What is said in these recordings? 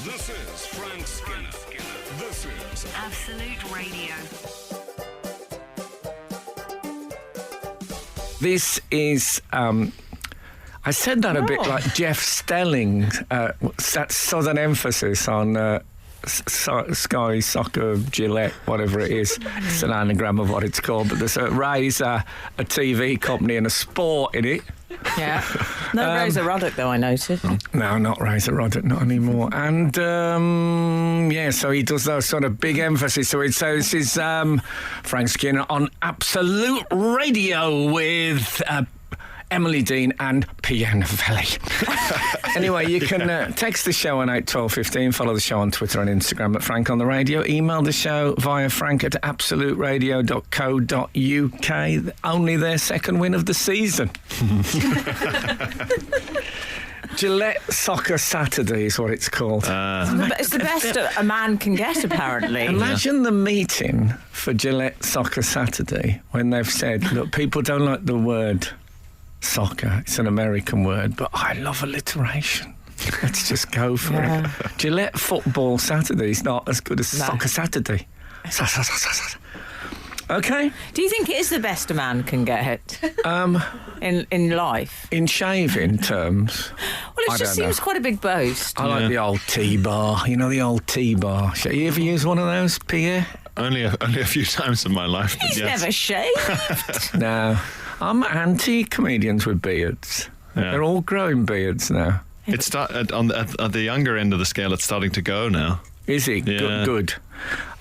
This is Frank Skinner. This is Absolute Radio. This is, I said that a bit like Jeff Stelling, that southern emphasis on Sky Soccer Gillette, whatever it is. It's an anagram of what it's called, but there's a Razor, a TV company and a sport in it. Yeah. No Razor Ruddock, though, I noted. No, not Razor Ruddock, not anymore. And, so he does those sort of big emphasis to it. So this is Frank Skinner on Absolute Radio with Emily Dean and Pierre Novelli. Anyway, you can text the show on 81215, follow the show on Twitter and Instagram at Frank on the Radio, email the show via frank@absoluteradio.co.uk. Only their second win of the season. Gillette Soccer Saturday is what it's called. It's the best a man can get, apparently. Imagine the meeting for Gillette Soccer Saturday when they've said, look, people don't like the word soccer. It's an American word, but I love alliteration. Let's just go for it. Gillette Football Saturday is not as good as Soccer Saturday. Okay. Do you think it is the best a man can get in life? In shaving terms? Well, it just seems quite a big boast. I like the old T-bar. You know, the old T-bar. You ever use one of those, Pierre? Only a few times in my life. He's never shaved. No. I'm anti comedians with beards. Yeah. They're all growing beards now. It's at the younger end of the scale. It's starting to go now. Is it? Yeah. Good.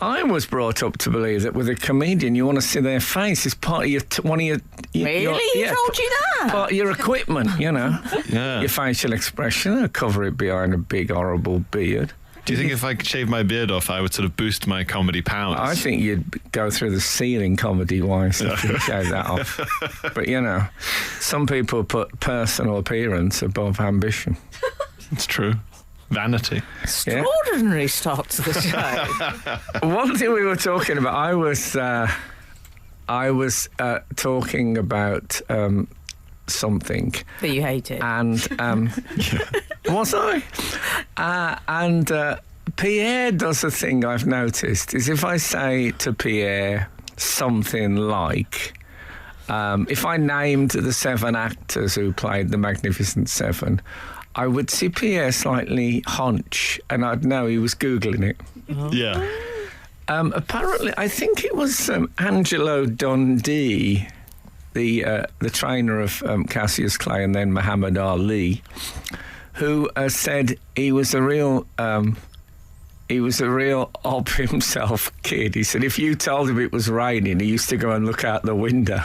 I was brought up to believe that with a comedian, you want to see their face. It's part of your Really? Who told you that? Part of your equipment, you know. Yeah. Your facial expression. They'll cover it behind a big, horrible beard. Do you think if I could shave my beard off, I would sort of boost my comedy powers? I think you'd go through the ceiling comedy-wise if you shave that off. But, you know, some people put personal appearance above ambition. It's true. Vanity. Extraordinary start to the show. One thing we were talking about, I was talking about something that you hated, and was I? And Pierre does a thing I've noticed is if I say to Pierre something like, if I named the 7 actors who played the Magnificent Seven, I would see Pierre slightly hunch, and I'd know he was Googling it. Yeah. Apparently, I think it was Angelo Dundee, the trainer of Cassius Clay and then Muhammad Ali, who said he was a real ob himself kid. He said if you told him it was raining, he used to go and look out the window.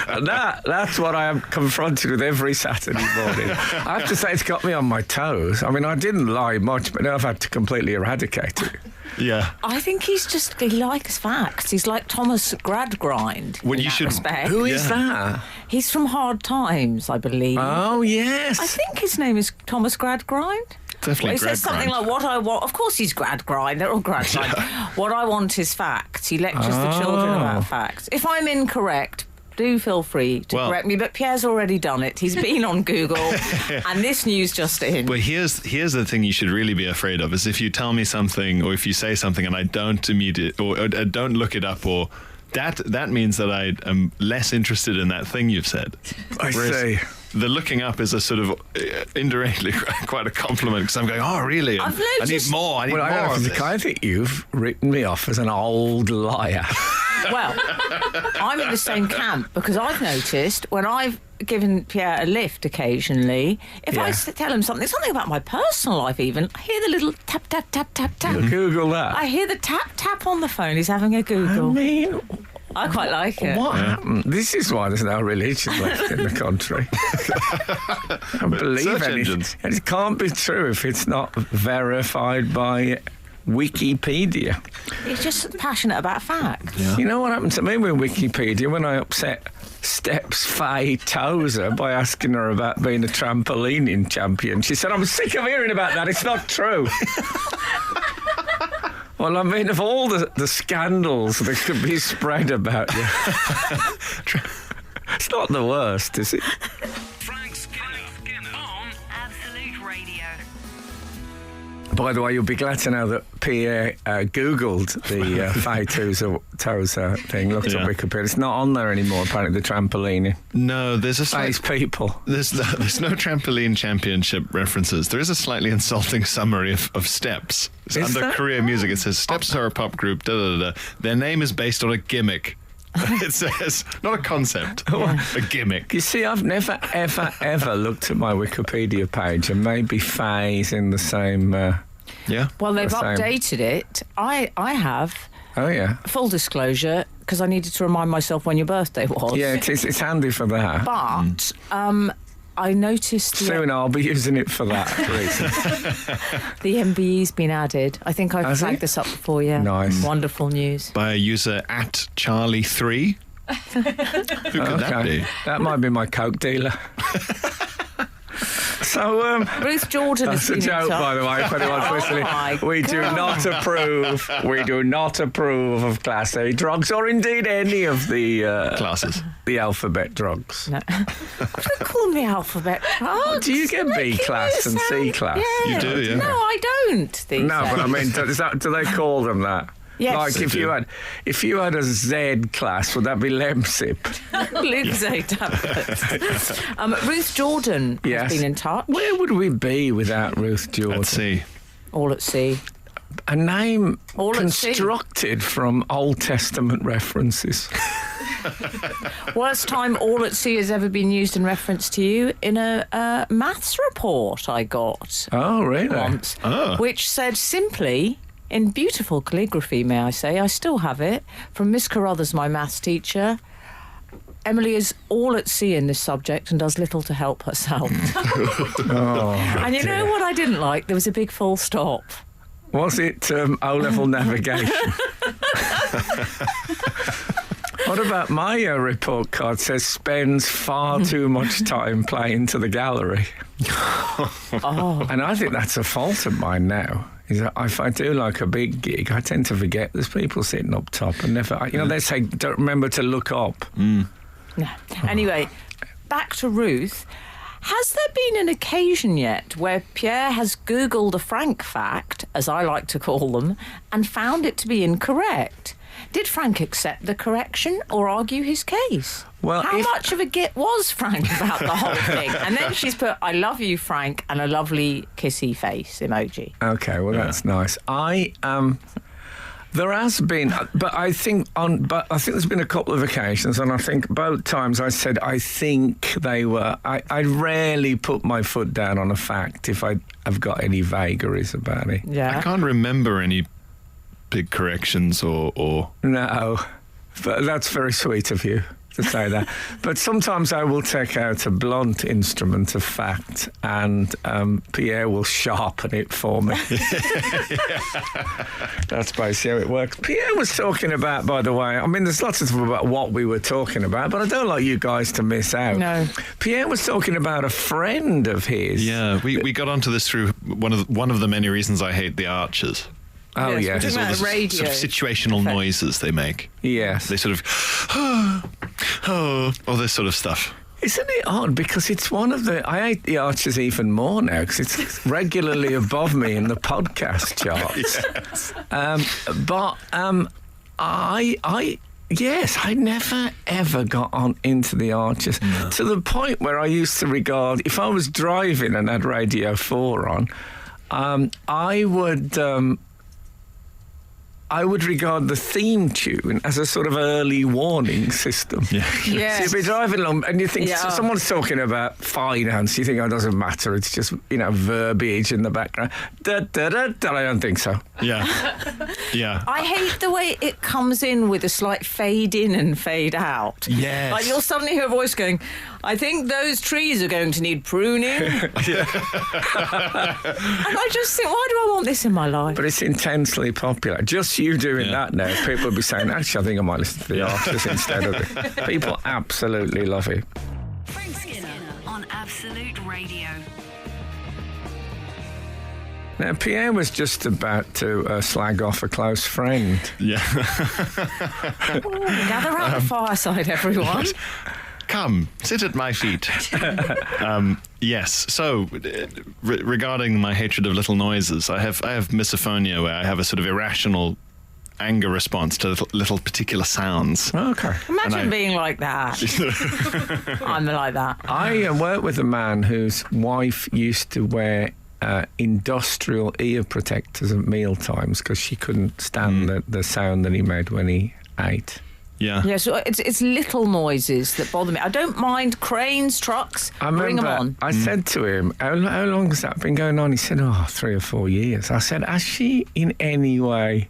And that's what I am confronted with every Saturday morning. I have to say it's got me on my toes. I mean, I didn't lie much, but now I've had to completely eradicate it. Yeah. I think he likes facts. He's like Thomas Gradgrind. Well, you should. Who is that? He's from Hard Times, I believe. Oh, yes. I think his name is Thomas Gradgrind. Definitely He says something like, what I want... Of course he's Gradgrind. They're all Gradgrind. Yeah. What I want is facts. He lectures the children about facts. If I'm incorrect, do feel free to correct me, but Pierre's already done it. He's been on Google, and this news just in. Well, here's the thing you should really be afraid of, is if you tell me something or if you say something and I don't don't look it up, or that means that I am less interested in that thing you've said. I see. The looking up is a sort of indirectly quite a compliment, because I'm going, oh, really? I need more. I need more of this. I think you've written me off as an old liar. Well, I'm in the same camp, because I've noticed when I've given Pierre a lift occasionally, if I tell him something about my personal life even, I hear the little tap, tap, tap, tap, tap. You Google that? I hear the tap, tap on the phone. He's having a Google. I mean... I quite like it. What happened? This is why there's no religion left in the country. I believe anything. It can't be true if it's not verified by Wikipedia. He's just passionate about facts. Yeah. You know what happened to me with Wikipedia when I upset Steps Faye Tozer by asking her about being a trampolining champion? She said, I'm sick of hearing about that. It's not true. Well, I mean, of all the scandals that could be spread about you, it's not the worst, is it? Frank Skinner on Absolute Radio. Radio. By the way, you'll be glad to know that Pierre Googled the Faye Tozer thing, looked at Wikipedia. It's not on there anymore, apparently, the trampolining. No, there's a Faye's people. There's no trampoline championship references. There is a slightly insulting summary of Steps. It's Is under there? career music. It says Steps are a pop group. Da, da, da, da. Their name is based on a gimmick. It says not a concept, a gimmick. You see, I've never, ever looked at my Wikipedia page, and maybe Faye's in the same... Yeah. Well, they've The same. updated it. I have. Oh, yeah. Full disclosure, because I needed to remind myself when your birthday was. Yeah, it's handy for that. But I noticed Soon I'll be using it for that reason. the MBE's been added. I think I've Has flagged it? this up before, yeah. Nice. Wonderful news. By a user at Charlie3. Who could that be? That might be my Coke dealer. So, Ruth Jordan that's has a been joke, in touch. by the way, if anyone's Oh listening. my We do not approve. We do not approve of Class A drugs, or indeed any of the Classes. the alphabet drugs. No. Don't call me alphabet drugs. Do you get B Making class me and C sound- class? You do, yeah. No, I don't. These No, but I days. mean, do they call them that? Yes. Like They do. if you had a Z class, would that be Lemsip? Livesay tablets. Ruth Jordan Yes. has been in touch. Where would we be without Ruth Jordan? Let's see. All at sea. A name All at sea. constructed from Old Testament references. Worst time all at sea has ever been used in reference to you in a maths report I got Oh, really? once, Oh. which said simply, in beautiful calligraphy, may I say, I still have it, from Miss Carruthers, my maths teacher, Emily is all at sea in this subject and does little to help herself. And you know what I didn't like? There was a big full stop. Was it O-level navigation? What about my report card says spends far too much time playing to the gallery? Oh. And I think that's a fault of mine now. Is that if I do like a big gig, I tend to forget there's people sitting up top and never, they say don't remember to look up. No. Anyway, back to Ruth. Has there been an occasion yet where Pierre has Googled a Frank fact, as I like to call them, and found it to be incorrect? Did Frank accept the correction or argue his case? Well, How much of a git was Frank about the whole thing? And then she's put, I love you, Frank, and a lovely kissy face emoji. Okay, well that's nice. There has been, but I think there's been a couple of occasions, and I think both times I said I think they were. I rarely put my foot down on a fact if I've got any vagaries about it. Yeah. I can't remember any big corrections or No, but that's very sweet of you to say that. But sometimes I will take out a blunt instrument of fact, and Pierre will sharpen it for me. That's basically how it works. Pierre was talking about, by the way, I mean, there's lots of stuff about what we were talking about, but I don't like you guys to miss out. No. Pierre was talking about a friend of his. yeah, we got onto this through one of the many reasons I hate the Archers. Oh, Yes, yes. we're There's all talking the about radio. sort of situational noises they make. Yes. They sort of all this sort of stuff. Isn't it odd? Because it's one of the... I hate the Archers even more now because it's regularly above me in the podcast charts. Yes, I never, ever got on into the Archers to the point where I used to regard... If I was driving and had Radio 4 on, I would regard the theme tune as a sort of early warning system. Yeah. Yes. So you'll be driving along and you think Yeah. someone's talking about finance. You think, oh, it doesn't matter. It's just, verbiage in the background. Da, da, da, da. I don't think so. Yeah. Yeah. I hate the way it comes in with a slight fade in and fade out. Yes. Like you'll suddenly hear a voice going, I think those trees are going to need pruning. And I just think, why do I want this in my life? But it's intensely popular. Just you doing that now, people will be saying, actually, I think I might listen to the Archers instead of it. People absolutely love it. Frank Skinner on Absolute Radio. Now, Pierre was just about to slag off a close friend. Yeah. Gather round the fireside, everyone. Come, sit at my feet. Yes. So, regarding my hatred of little noises, I have misophonia, where I have a sort of irrational anger response to little particular sounds. Okay. Imagine being like that. I'm like that. I worked with a man whose wife used to wear industrial ear protectors at meal times because she couldn't stand the sound that he made when he ate. Yeah. So it's little noises that bother me. I don't mind cranes, trucks. Bring them on. I said to him, how long has that been going on? He said, 3 or 4 years. I said, has she in any way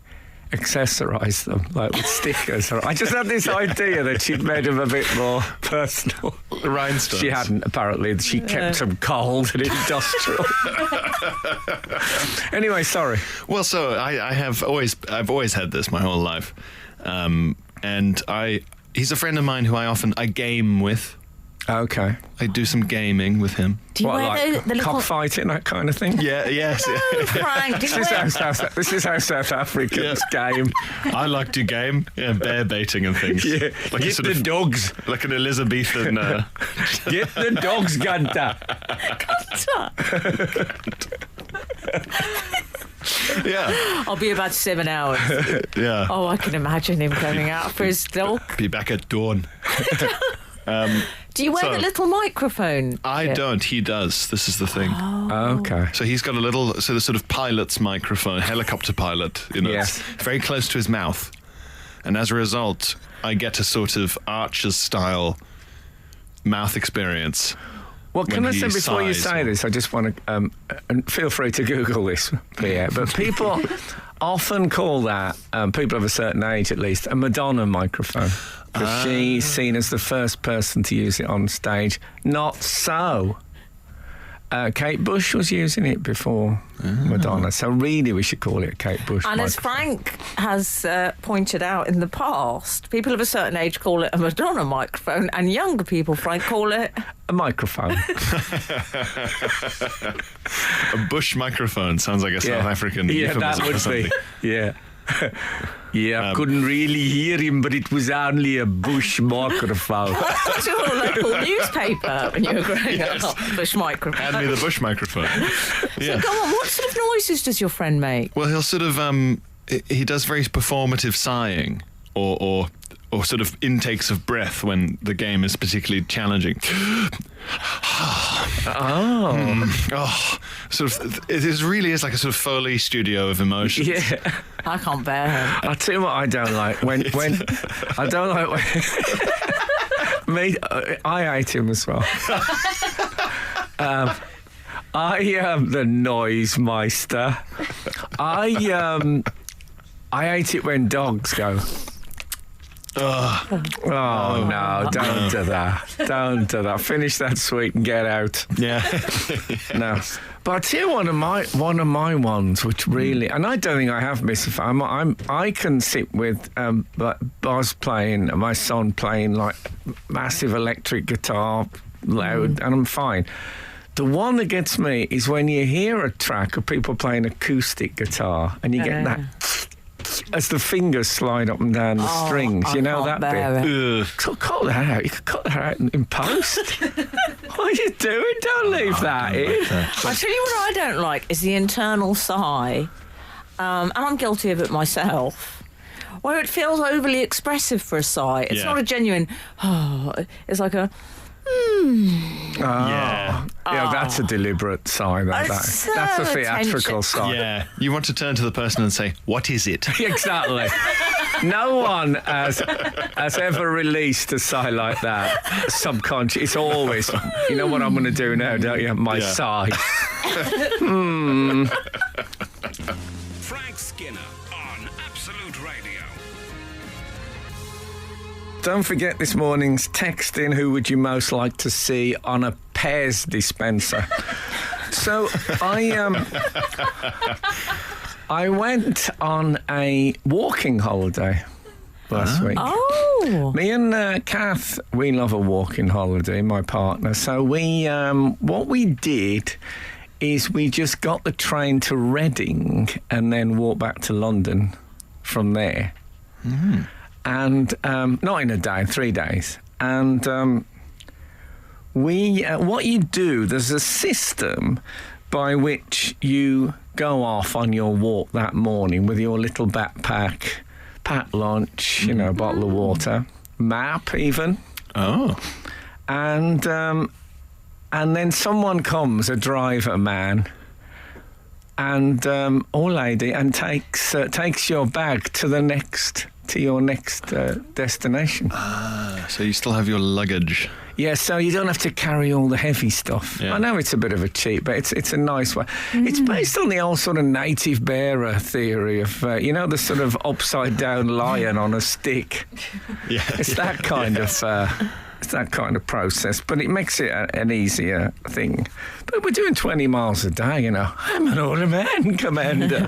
accessorised them, like with stickers? I just had this idea that she'd made them a bit more personal. The rhinestones. She hadn't, apparently. She kept them cold and industrial. Anyway, sorry. Well, so I've always had this my whole life. And he's a friend of mine who I game with. Okay. I do some gaming with him. Do you wear like the little... cockfighting, that kind of thing? Yeah, yes. No, Frank, This is how South Africans game. I like to game, bear baiting and things. Yeah. Like Get the dogs. Like an Elizabethan... Get the dogs, Gunter. Yeah. I'll be about 7 hours. Yeah. Oh, I can imagine him going out for his dog. Be back at dawn. Do you wear the little microphone? I don't. He does. This is the thing. Oh. Okay. So he's got a little sort of pilot's microphone, helicopter pilot. Yes. It's very close to his mouth, and as a result, I get a sort of Archer's style mouth experience. Well, can I when say he before you sighs say or- this, I just want to, and feel free to Google this, Pierre, but people often call that, people of a certain age at least, a Madonna microphone. Because she's seen as the first person to use it on stage. Not so. Kate Bush was using it before Madonna, so really we should call it a Kate Bush And as microphone. Frank has pointed out in the past, people of a certain age call it a Madonna microphone, and younger people, Frank, call it... A microphone. A bush microphone sounds like a South African Yeah, that euphemism or would something. be. Yeah. Yeah, I couldn't really hear him, but it was only a bush microphone. That's your local newspaper when you were growing up. Bush microphone. Hand me the bush microphone. Yeah. So go on, what sort of noises does your friend make? Well, he'll sort of he does very performative sighing or sort of intakes of breath when the game is particularly challenging. Sort of. It really is like a sort of Foley studio of emotions. Yeah. I can't bear him. I'll tell you what I don't like. When I don't like when... Me, I hate him as well. I am the noise meister. I hate it when dogs go... Oh, no, don't do that. Don't do that. Finish that sweet and get out. Yeah. No. But I'll tell you one of my ones, which really, and I don't think I have misophonia. I can sit with Boz playing, my son playing like massive electric guitar, loud, and I'm fine. The one that gets me is when you hear a track of people playing acoustic guitar and you get that as the fingers slide up and down the strings. You know that bit? Cut that out. You could cut that out in post. What are you doing? Don't leave that in. I tell you what I don't like is the internal sigh, and I'm guilty of it myself, where it feels overly expressive for a sigh. It's not a genuine, it's like a... Yeah. Yeah, that's a deliberate sign. That's a theatrical sign. Yeah. You want to turn to the person and say, "What is it?" Exactly. No one has ever released a sigh like that. Subconscious. It's always, you know what I'm going to do now, don't you? My sigh. Frank Skinner on Absolute Radio. Don't forget this morning's text in who would you most like to see on a Pez dispenser. So I went on a walking holiday last week. Oh. Me and Kath, we love a walking holiday, my partner. So we, what we did is we just got the train to Reading and then walked back to London from there. And not in a day, 3 days. And what you do, there's a system by which you go off on your walk that morning with your little backpack, packed lunch, a bottle of water, map even. Oh. And then someone comes, a driver man, and or lady, and takes your bag to your next destination. So you still have your luggage. Yeah, so you don't have to carry all the heavy stuff. Yeah. I know it's a bit of a cheat, but it's a nice way. It's based on the old sort of native bearer theory of, the sort of upside down lion on a stick. Yeah. It's that kind of... It's that kind of process, but it makes it an easier thing. But we're doing 20 miles a day, I'm an older man, Commander.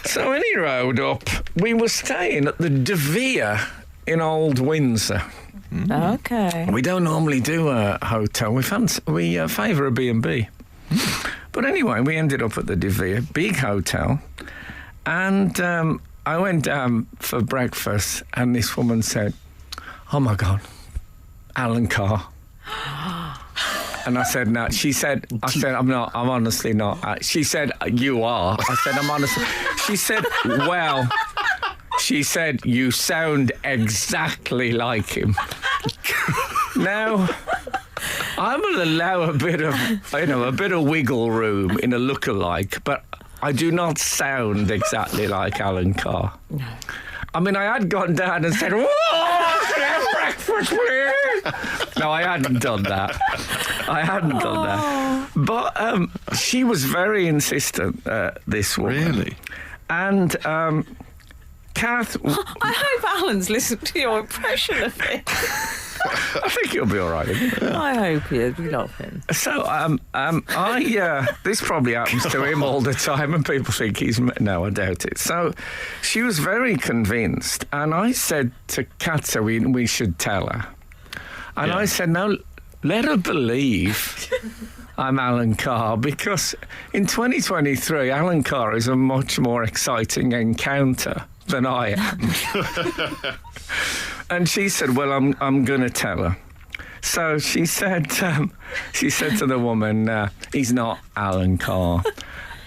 So any road up, we were staying at the De Vere in Old Windsor. Okay. We don't normally do a hotel. We favour a B&B. But anyway, we ended up at the De Vere, big hotel, and I went down for breakfast, and this woman said, "Oh my God, Alan Carr." And I said, "No." She said, "I'm not. I'm honestly not." She said, "You are." I said, "I'm honestly." She said, "Well," she said, "you sound exactly like him." Now, I'm going to allow a bit of wiggle room in a lookalike, but I do not sound exactly like Alan Carr. I mean, I had gone down and said, "Whoa, can I have breakfast, please?" No, I hadn't done that. But she was very insistent, this woman. Really? And Kath... I hope Alan's listened to your impression of it. I think he'll be all right. I hope he is. We love him. So, this probably happens to him all the time, and people think he's... No, I doubt it. So, she was very convinced, and I said to Katza we should tell her. And I said, no, let her believe I'm Alan Carr, because in 2023, Alan Carr is a much more exciting encounter than I am. And she said, well, I'm going to tell her. So she said to the woman, he's not Alan Carr.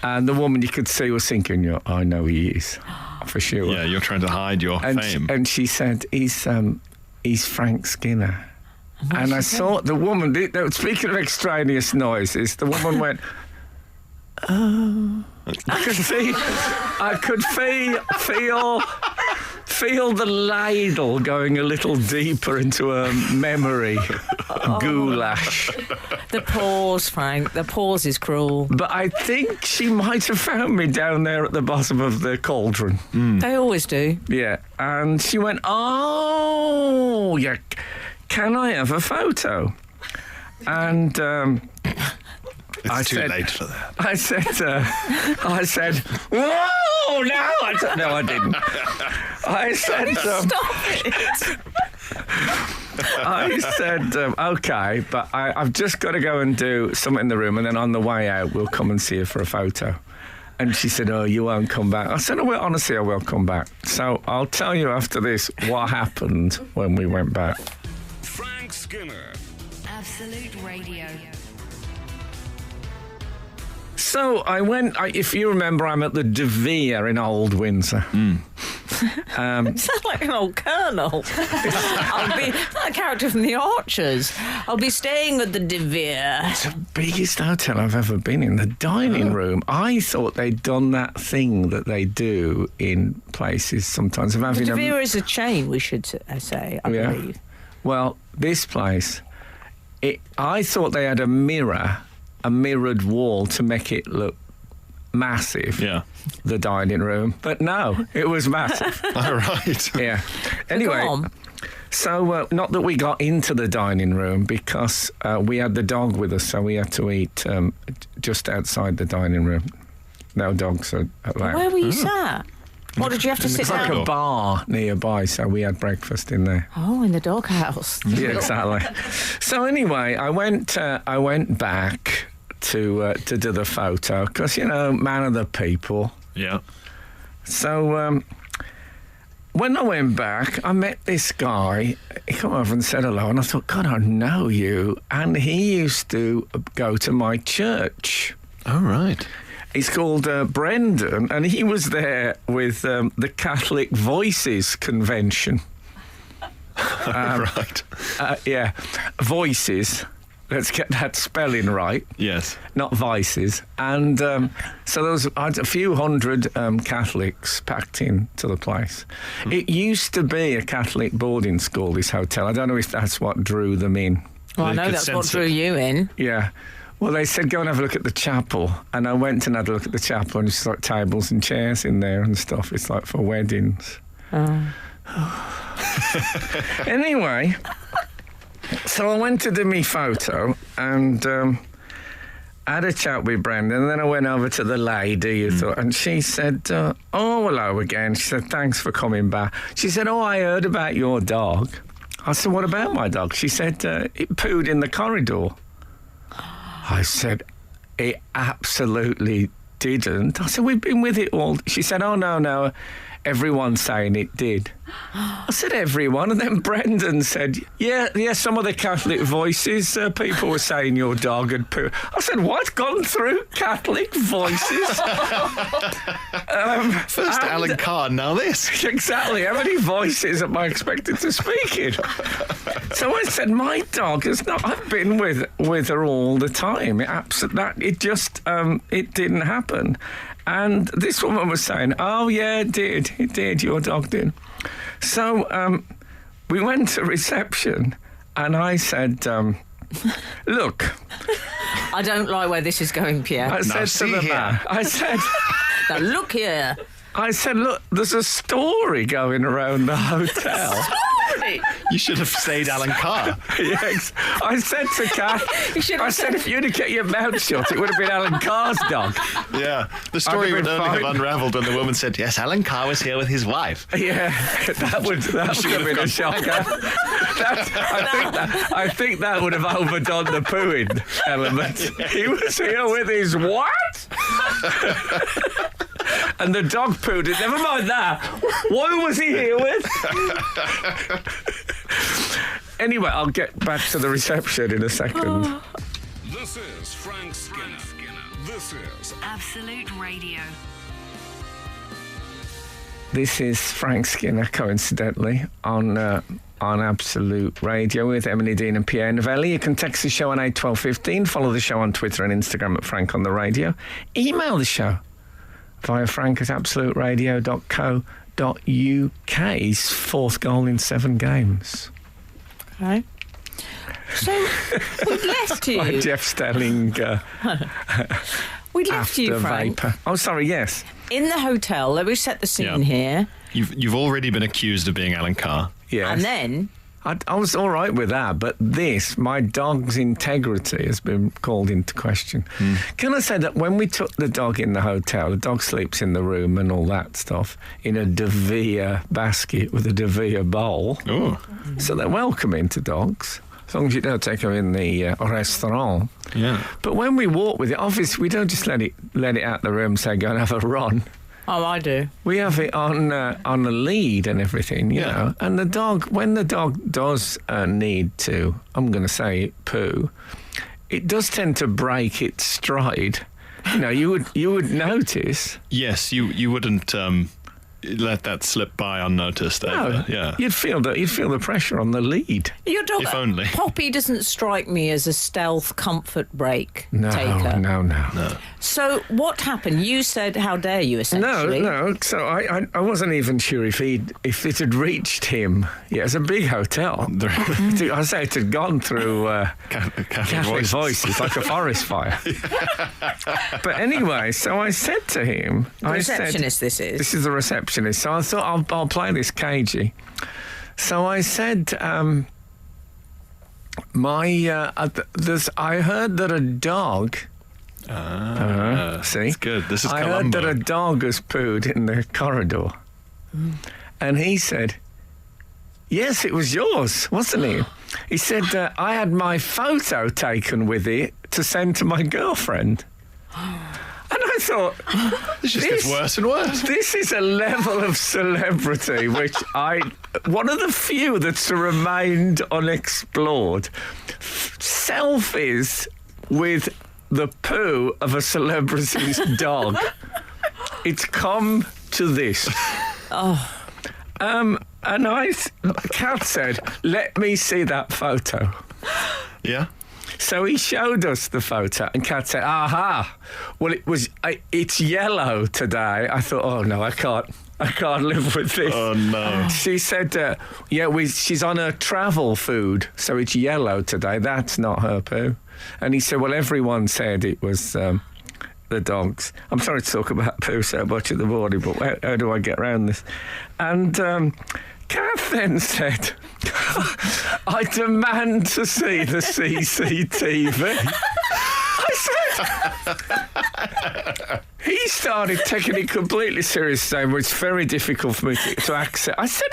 And the woman, you could see, was thinking, I know he is, for sure. Yeah, you're trying to hide your fame. And she said, he's Frank Skinner. And I saw the woman, speaking of extraneous noises, the woman went, oh. I could feel the ladle going a little deeper into her memory. Goulash. The pause, Frank. The pause is cruel. But I think she might have found me down there at the bottom of the cauldron. They always do. Yeah. And she went, oh, yeah, can I have a photo? And... It's too late for that. I said, whoa, no, I didn't. I said, Stop it. I said, okay, but I've just got to go and do something in the room, and then on the way out, we'll come and see you for a photo. And she said, oh, you won't come back. I said, well, honestly, I will come back. So I'll tell you after this what happened when we went back. Frank Skinner. Absolute Radio. So I went, if you remember, I'm at the De Vere in Old Windsor. You sound like an old colonel. I'll be a character from the Archers. I'll be staying at the De Vere. It's the biggest hotel I've ever been in. The dining room. I thought they'd done that thing that they do in places sometimes of having The De Vere is a chain, we should say, I believe. Well, this place, I thought they had a mirrored wall to make it look massive. Yeah. The dining room. But no, it was massive. All right. Yeah. Anyway, so not that we got into the dining room because we had the dog with us, so we had to eat just outside the dining room. No dogs are allowed. Where were you sat? What, did you have to sit It's down? like a bar nearby, so we had breakfast in there. Oh, in the doghouse. Yeah, exactly. So anyway, I went back to do the photo because, man of the people. Yeah. So when I went back, I met this guy. He came over and said hello, and I thought, God, I know you. And he used to go to my church. Oh, right. He's called Brendan, and he was there with the Catholic Voices Convention. Right. Yeah, Voices. Let's get that spelling right. Yes. Not vices. And so there was a few hundred Catholics packed into the place. It used to be a Catholic boarding school, this hotel. I don't know if that's what drew them in. Well, I They know could that's what sense drew it. you in. Yeah. Well, they said, go and have a look at the chapel. And I went and had a look at the chapel, and it's like tables and chairs in there and stuff. It's like for weddings. Anyway, so I went to do my photo and had a chat with Brendan, and then I went over to the lady, and she said, oh, hello again. She said, thanks for coming back. She said, oh, I heard about your dog. I said, what about my dog? She said, it pooed in the corridor. I said, it absolutely didn't. I said, we've been with it all. She said, oh, no, everyone's saying it did. I said, everyone? And then Brendan said, yeah, some of the Catholic Voices, people were saying your dog had pooed. I said, what? Gone through Catholic Voices? First Alan Carr, now this. Exactly. How many voices am I expected to speak in? So I said, my dog is not. I've been with her all the time. It didn't happen. And this woman was saying, oh yeah, it did. Your dog did. So we went to reception, and I said, look. I don't like where this is going, Pierre. I said to the man, I said. Now, look here. I said, look, there's a story going around the hotel. You should have stayed Alan Carr. Yes. I said to Kath, I said, if you'd have kept your mouth shut, it would have been Alan Carr's dog. Yeah. The story I'd have would been only have fine. unravelled when the woman said, yes, Alan Carr was here with his wife. Yeah, that would have been a shocker. I think that would have overdone the pooing element. He was here with his what? And the dog pooed it. Never mind that. What was he here with? Anyway, I'll get back to the reception in a second. This is Frank Skinner. This is Absolute Radio. This is Frank Skinner, coincidentally, on Absolute Radio with Emily Dean and Pierre Novelli. You can text the show on 81215, follow the show on Twitter and Instagram at Frank on the Radio. Email the show via frank@absoluteradio.co.uk. His fourth goal in 7 games. Okay. So, we'd left you. Like Jeff Stelling We'd left after you, Frank. Vapor. Oh, sorry, yes. In the hotel, let me set the scene here. You've already been accused of being Alan Carr. Yes. And then, I was all right with that, but my dog's integrity has been called into question. Can I say that when we took the dog in the hotel, the dog sleeps in the room and all that stuff, in a De Vere basket with a De Vere bowl. Oh. So they're welcoming to dogs, as long as you don't take them in the restaurant. Yeah. But when we walk with it, obviously we don't just let it out the room, say, go and have a run. oh, I do. We have it on a lead and everything, you know. And the dog, when the dog does need to, I'm going to say poo, it does tend to break its stride. You know, you would notice. Yes, you wouldn't let that slip by unnoticed. No, Yeah. you'd feel the pressure on the lead. Your dog, If only. Poppy doesn't strike me as a stealth comfort break No, taker. no. So what happened? You said, "How dare you?" Essentially. No. So I wasn't even sure if it had reached him. Yeah, it's a big hotel. I say it had gone through Catholic voices like a forest fire. But anyway, so I said to him, The receptionist, this is. This is the receptionist. So I thought I'll play this cagey. So I said, I heard that a dog. See, It's good. This is I Columbo. heard that a dog has pooed in the corridor, and he said, "Yes, it was yours, wasn't it?" He said, "I had my photo taken with it to send to my girlfriend." And I I thought, This just gets worse and worse. this is a level of celebrity which one of the few that's remained unexplored. Selfies with the poo of a celebrity's dog. It's come to this. And Kat said, let me see that photo. Yeah. So he showed us the photo, and Kat said, aha, well, it's yellow today. I thought, oh, no, I can't live with this. Oh, no. She said, she's on her travel food, so it's yellow today. That's not her poo. And he said, well, everyone said it was the dogs. I'm sorry to talk about poo so much in the morning, but how do I get around this? And Kath then said, I demand to see the CCTV. I said, he started taking it completely serious, saying, well, it's very difficult for me to accept. I said,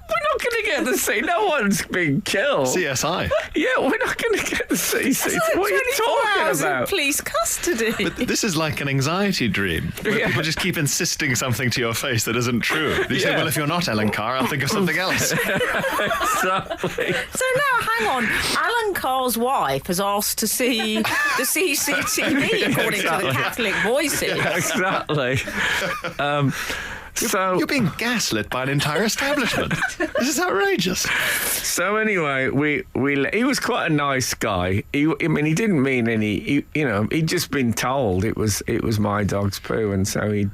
we're not going to get the scene. No one's been killed. CSI. Yeah, we're not going to get the CCTV. What are you talking about? In police custody. But this is like an anxiety dream where Yeah. people just keep insisting something to your face that isn't true. You say, well, if you're not Ellen Carr, I'll think of something else. Exactly. So now, hang on. Alan Carr's wife has asked to see the CCTV, according to the Catholic Voices. Exactly. So You're being gaslit by an entire establishment. This is outrageous. So anyway, he was quite a nice guy. He didn't mean any. He'd just been told it was my dog's poo, and so he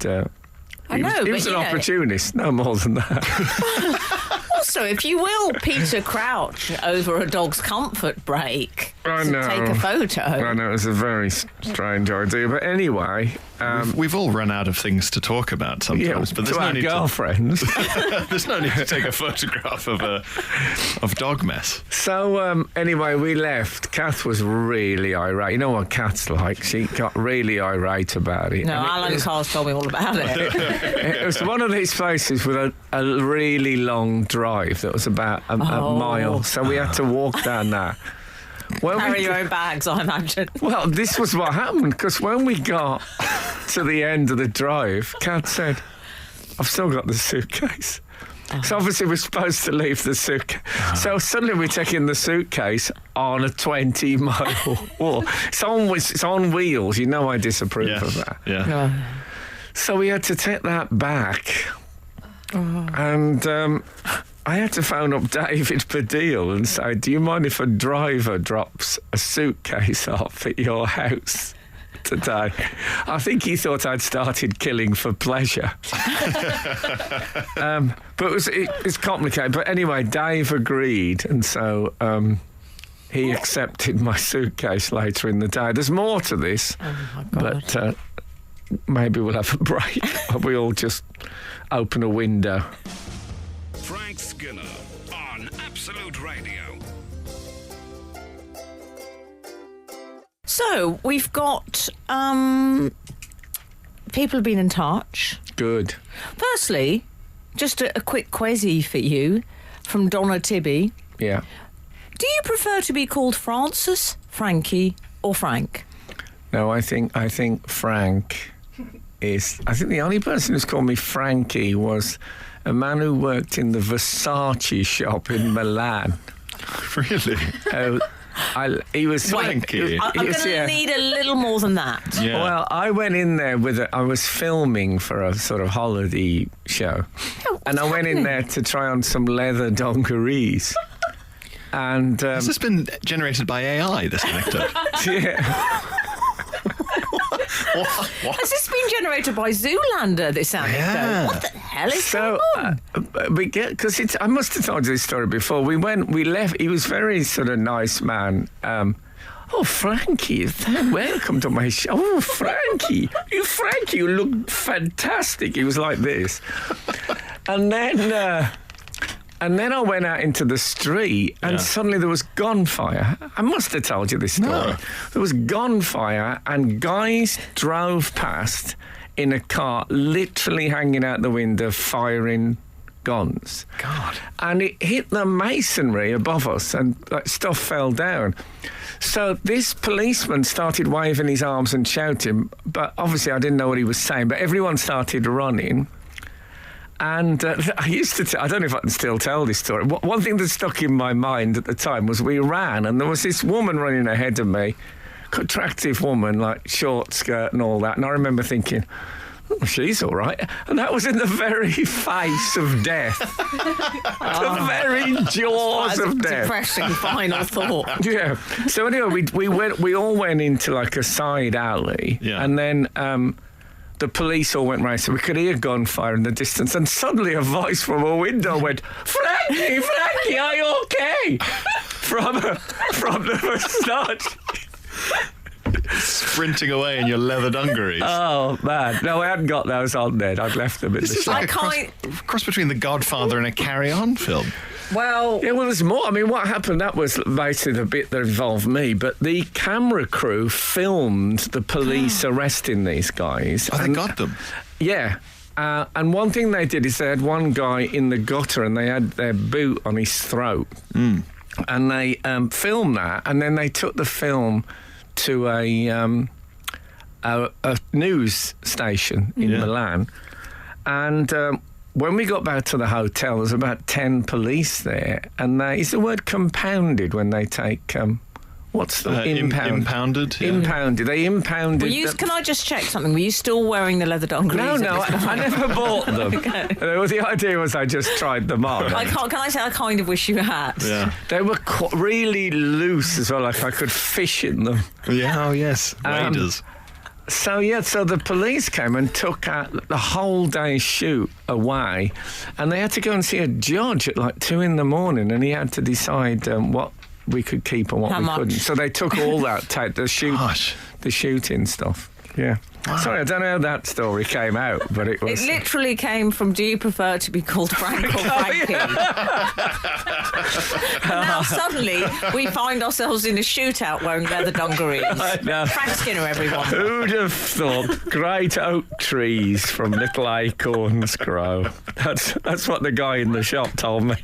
was an opportunist, no more than that. Also, if you will, Peter Crouch over a dog's comfort break I to know. take a photo. I know, it was a very strange idea, but anyway. We've all run out of things to talk about sometimes, but there's to no our need girlfriends. there's no need to take a photograph of dog mess. So anyway, we left. Kath was really irate. You know what Kath's like? She got really irate about it. No, And Alan Carr's told me all about it. it was one of these places with a really long drive that was about a mile. So we had to walk down that. Carry your own bags, I imagine. Well, this was what happened, because when we got to the end of the drive, Kat said, I've still got the suitcase. So obviously we're supposed to leave the suitcase. So suddenly we're taking the suitcase on a 20-mile walk. It's on wheels. You know I disapprove of that. Yeah. So we had to take that back. And I had to phone up David Baddiel and say, do you mind if a driver drops a suitcase off at your house today? I think he thought I'd started killing for pleasure. But it was complicated. But anyway, Dave agreed, and so he accepted my suitcase later in the day. There's more to this, but maybe we'll have a break. We all just open a window. Frank Skinner on Absolute Radio. So, we've got people have been in touch. Good. Firstly, just a quick quizzy for you from Donna Tibby. Yeah. Do you prefer to be called Francis, Frankie, or Frank? No, I think Frank is... I think the only person who's called me Frankie was a man who worked in the Versace shop in Milan. Really? He was... Frankie. I'm going to need a little more than that. Yeah. Well, I went in there I was filming for a sort of holiday show. And I went in there to try on some leather dungarees. And... Has this been generated by AI, this anecdote? yeah. What? Has this been generated by Zoolander, this anecdote? Yeah. What the hell is So, going on? because I must have told you this story before. We left. He was a very sort of nice man. Oh, Frankie, welcome to my show. Oh, Frankie, you look fantastic. He was like this. And then I went out into the street and suddenly there was gunfire. I must have told you this story. No. There was gunfire and guys drove past in a car, literally hanging out the window, firing guns. God. And it hit the masonry above us and stuff fell down. So this policeman started waving his arms and shouting, but obviously I didn't know what he was saying, but everyone started running. And I used to, I don't know if I can still tell this story. One thing that stuck in my mind at the time was we ran, and there was this woman running ahead of me, attractive woman, like short skirt and all that. And I remember thinking, oh, she's all right. And that was in the very face of death. The very jaws of death. Depressing final thought. Yeah. So anyway, we all went into like a side alley, and then the police all went round, so we could hear gunfire in the distance, and suddenly a voice from a window went, Frankie, are you okay? From the massage. Sprinting away in your leather dungarees. Oh, man. No, I hadn't got those on then. I'd left them in the This is shop. like a cross between The Godfather and a Carry On film. Well, Yeah, well, there's more. I mean, what happened, that was basically the bit that involved me, but the camera crew filmed the police arresting these guys. Oh, they got them. Yeah. And one thing they did is they had one guy in the gutter and they had their boot on his throat. And they filmed that, and then they took the film to a news station in Milan. And when we got back to the hotel, there was about 10 police there. And is the word compounded when they take... what's the impounded? Yeah. Impounded. They impounded... Can I just check something? Were you still wearing the leather dungarees? No, I never bought them. The idea was I just tried them on. Can I say I kind of wish you had? Yeah. They were really loose as well, like I could fish in them. Yeah, oh yes. Waders. So the police came and took the whole day's shoot away, and they had to go and see a judge at like 2 a.m, and he had to decide what we could keep and what we couldn't. So they took all that tape, the shooting stuff. Yeah. Wow. Sorry, I don't know how that story came out, but it was... It literally came from, do you prefer to be called Frank or Frankie? And now suddenly we find ourselves in a shootout wearing leather dungarees. Frank Skinner, everyone. Who'd have thought great oak trees from little acorns grow? That's what the guy in the shop told me.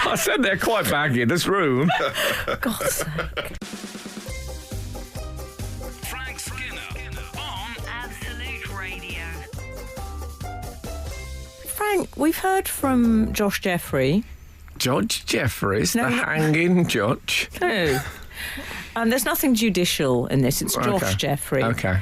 I said they're quite baggy. There's room. God's sake. Frank Skinner on Absolute Radio. Frank, we've heard from Josh Jeffrey. Judge Jeffries, the hanging judge. No. There's nothing judicial in this. It's Josh Jeffrey. Okay.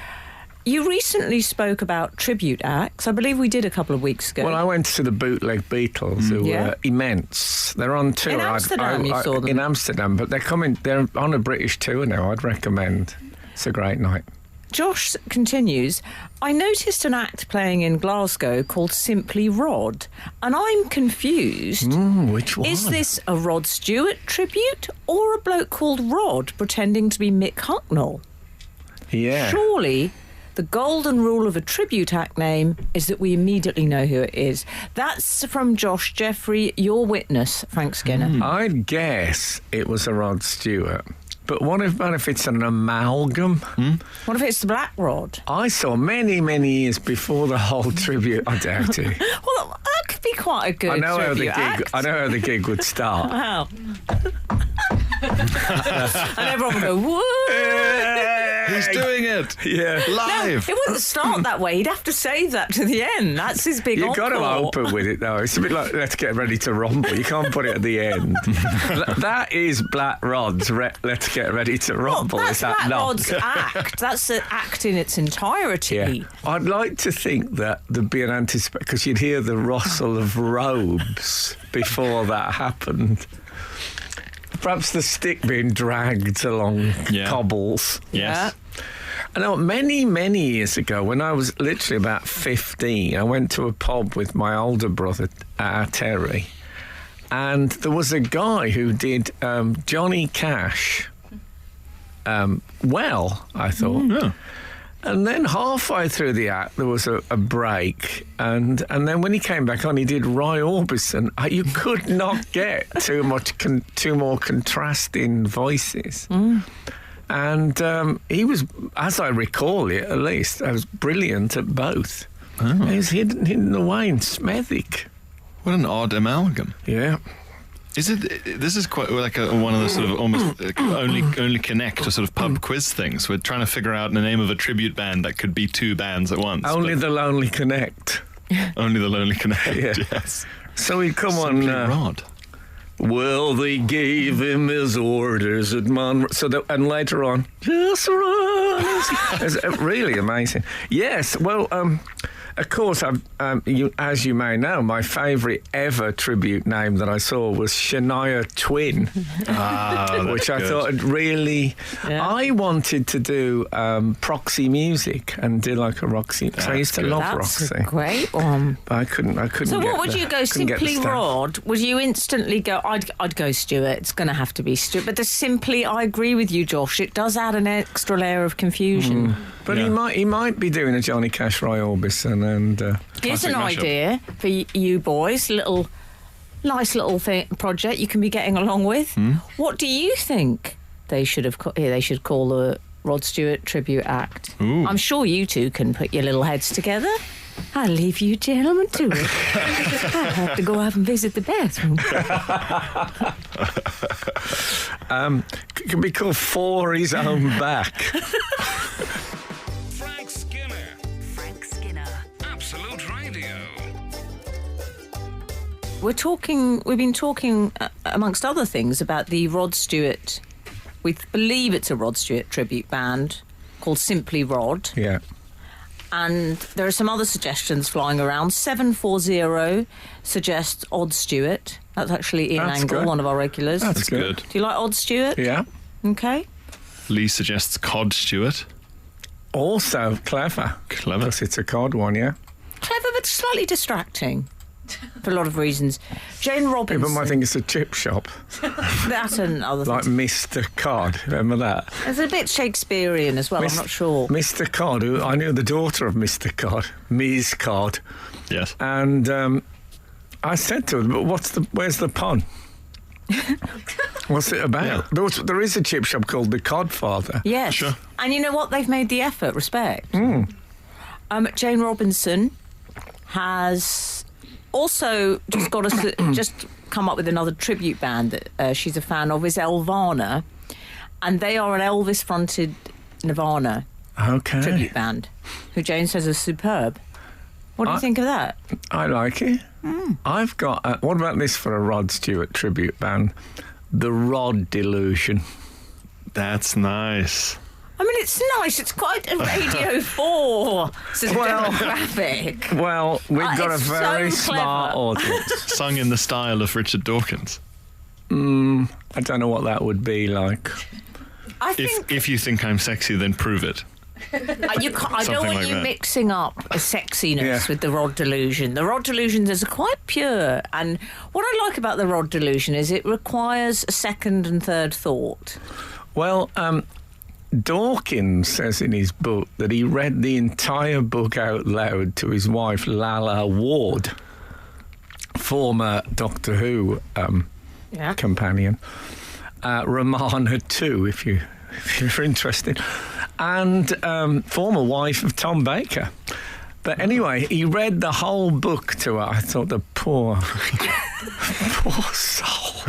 You recently spoke about tribute acts. I believe we did a couple of weeks ago. Well, I went to the Bootleg Beatles, who were immense. They're on tour. In Amsterdam, you saw them. In Amsterdam, but they're on a British tour now. I'd recommend. It's a great night. Josh continues, I noticed an act playing in Glasgow called Simply Rod, and I'm confused. Which one? Is this a Rod Stewart tribute or a bloke called Rod pretending to be Mick Hucknall? Yeah. Surely the golden rule of a tribute act name is that we immediately know who it is. That's from Josh Jeffrey, your witness, Frank Skinner. I'd guess it was a Rod Stewart. But what if it's an amalgam? What if it's the Black Rod? I saw many years before the whole tribute. I doubt it. Well, that could be quite a good I know tribute act. how the gig would start. Wow. And everyone would go, woo! He's doing it. Yeah. Live. It wouldn't start that way. He'd have to save that to the end. That's his big You've got to encore. open with it, though. It's a bit like Let's Get Ready to Rumble. You can't put it at the end. That is Black Rod's Let's Get Ready to Rumble. Well, is that's that Black not? Rod's act. That's the act in its entirety. Yeah. I'd like to think that there'd be an anticipation, because you'd hear the rustle of robes before that happened. Perhaps the stick being dragged along cobbles. Yes. I know many years ago, when I was literally about 15, I went to a pub with my older brother, Terry, and there was a guy who did Johnny Cash well, I thought. Yeah. And then halfway through the act, there was a break. And then when he came back on, he did Roy Orbison. You could not get two more contrasting voices. And he was, as I recall it, at least, I was brilliant at both. He was hidden away in Smethwick. What an odd amalgam. Yeah. This is quite like one of those sort of almost only connect to sort of pub quiz things. We're trying to figure out the name of a tribute band that could be two bands at once. Only the Lonely Connect. Only the Lonely Connect. Yeah. Yes. So he'd come Simply on. Rod. Well, they gave him his orders at Monroe. And later on, just run. It's really amazing. Yes, well, of course, as you may know, my favourite ever tribute name that I saw was Shania Twin, which I thought had really. Yeah. I wanted to do proxy music and do like a Roxy. So I used to love Roxy. That's a great one. But I couldn't. So what would you go? Simply Rod? Would you instantly go? I'd go Stuart. It's going to have to be Stuart. But the Simply, I agree with you, Josh. It does add an extra layer of confusion. But he might be doing a Johnny Cash, Roy Orbison, and here's an idea for you boys. Nice little project you can be getting along with. What do you think they should have? They should call the Rod Stewart tribute act. Ooh. I'm sure you two can put your little heads together. I'll leave you gentlemen to it. I have to go out and visit the bathroom. Can be called For His Own Back. Frank Skinner. Absolute Radio. We've been talking, amongst other things, about the Rod Stewart. We believe it's a Rod Stewart tribute band called Simply Rod. Yeah. And there are some other suggestions flying around. 740 suggests Odd Stewart. That's actually Ian Angle, good. one of our regulars. That's good. Do you like Odd Stewart? Yeah. Okay. Lee suggests Cod Stewart. Also clever. Because it's a cod one, yeah. Clever, but slightly distracting. For a lot of reasons. Jane Robinson. People might think it's a chip shop. That's another thing. Like Mr. Cod, remember that? It's a bit Shakespearean as well, I'm not sure. Mr. Cod, I knew the daughter of Mr. Cod, Ms. Cod. Yes. And I said to her, but where's the pun? What's it about? Yeah. There is a chip shop called The Codfather. Yes. Sure. And you know what? They've made the effort, respect. Jane Robinson has also just come up with another tribute band that she's a fan of, is Elvana, and they are an Elvis-fronted Nirvana tribute band, who Jane says is superb. What do you think of that? I like it. I've got... what about this for a Rod Stewart tribute band? The Rod Delusion. That's nice. I mean, it's nice. It's quite a Radio 4 sort of demographic. Well, we've got a it's very so smart clever. audience. Sung in the style of Richard Dawkins. I don't know what that would be like. I think If you think I'm sexy, then prove it. I don't Something want like you that. mixing up a sexiness Yeah. with the Rod Delusion. The Rod Delusion is quite pure, and what I like about the Rod Delusion is it requires a second and third thought. Well, Dawkins says in his book that he read the entire book out loud to his wife, Lalla Ward, former Doctor Who companion. Romana too, if you're interested. And former wife of Tom Baker. But anyway, he read the whole book to her. I thought, the poor soul.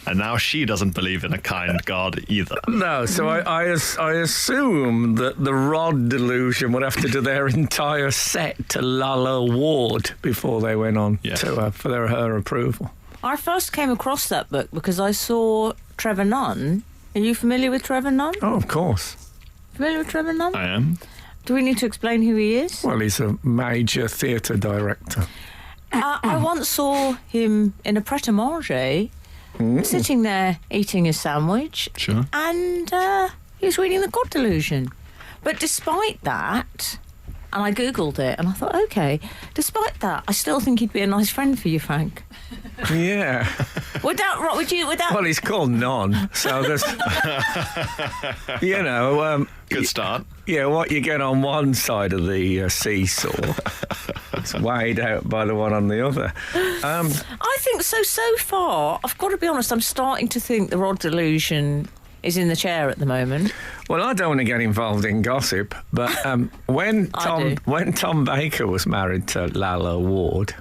And now she doesn't believe in a kind God either. No, so I assume that the Rod Delusion would have to do their entire set to Lalla Ward before they went on to her for her approval. I first came across that book because I saw Trevor Nunn. Are you familiar with Trevor Nunn? Oh, of course. Familiar with Trevor Nunn? I am. Do we need to explain who he is? Well, he's a major theatre director. I once saw him in a pret-a-manger, sitting there eating his sandwich, Sure. and he was reading The God Delusion. But despite that, and I Googled it, and I thought, OK, despite that, I still think he'd be a nice friend for you, Frank. Yeah. Would that... Well, he's called Non, so there's... Good start. Yeah, what you get on one side of the seesaw, it's weighed out by the one on the other. I think so far, I've got to be honest, I'm starting to think the Rod Delusion is in the chair at the moment. Well, I don't want to get involved in gossip, but when Tom Baker was married to Lalla Ward,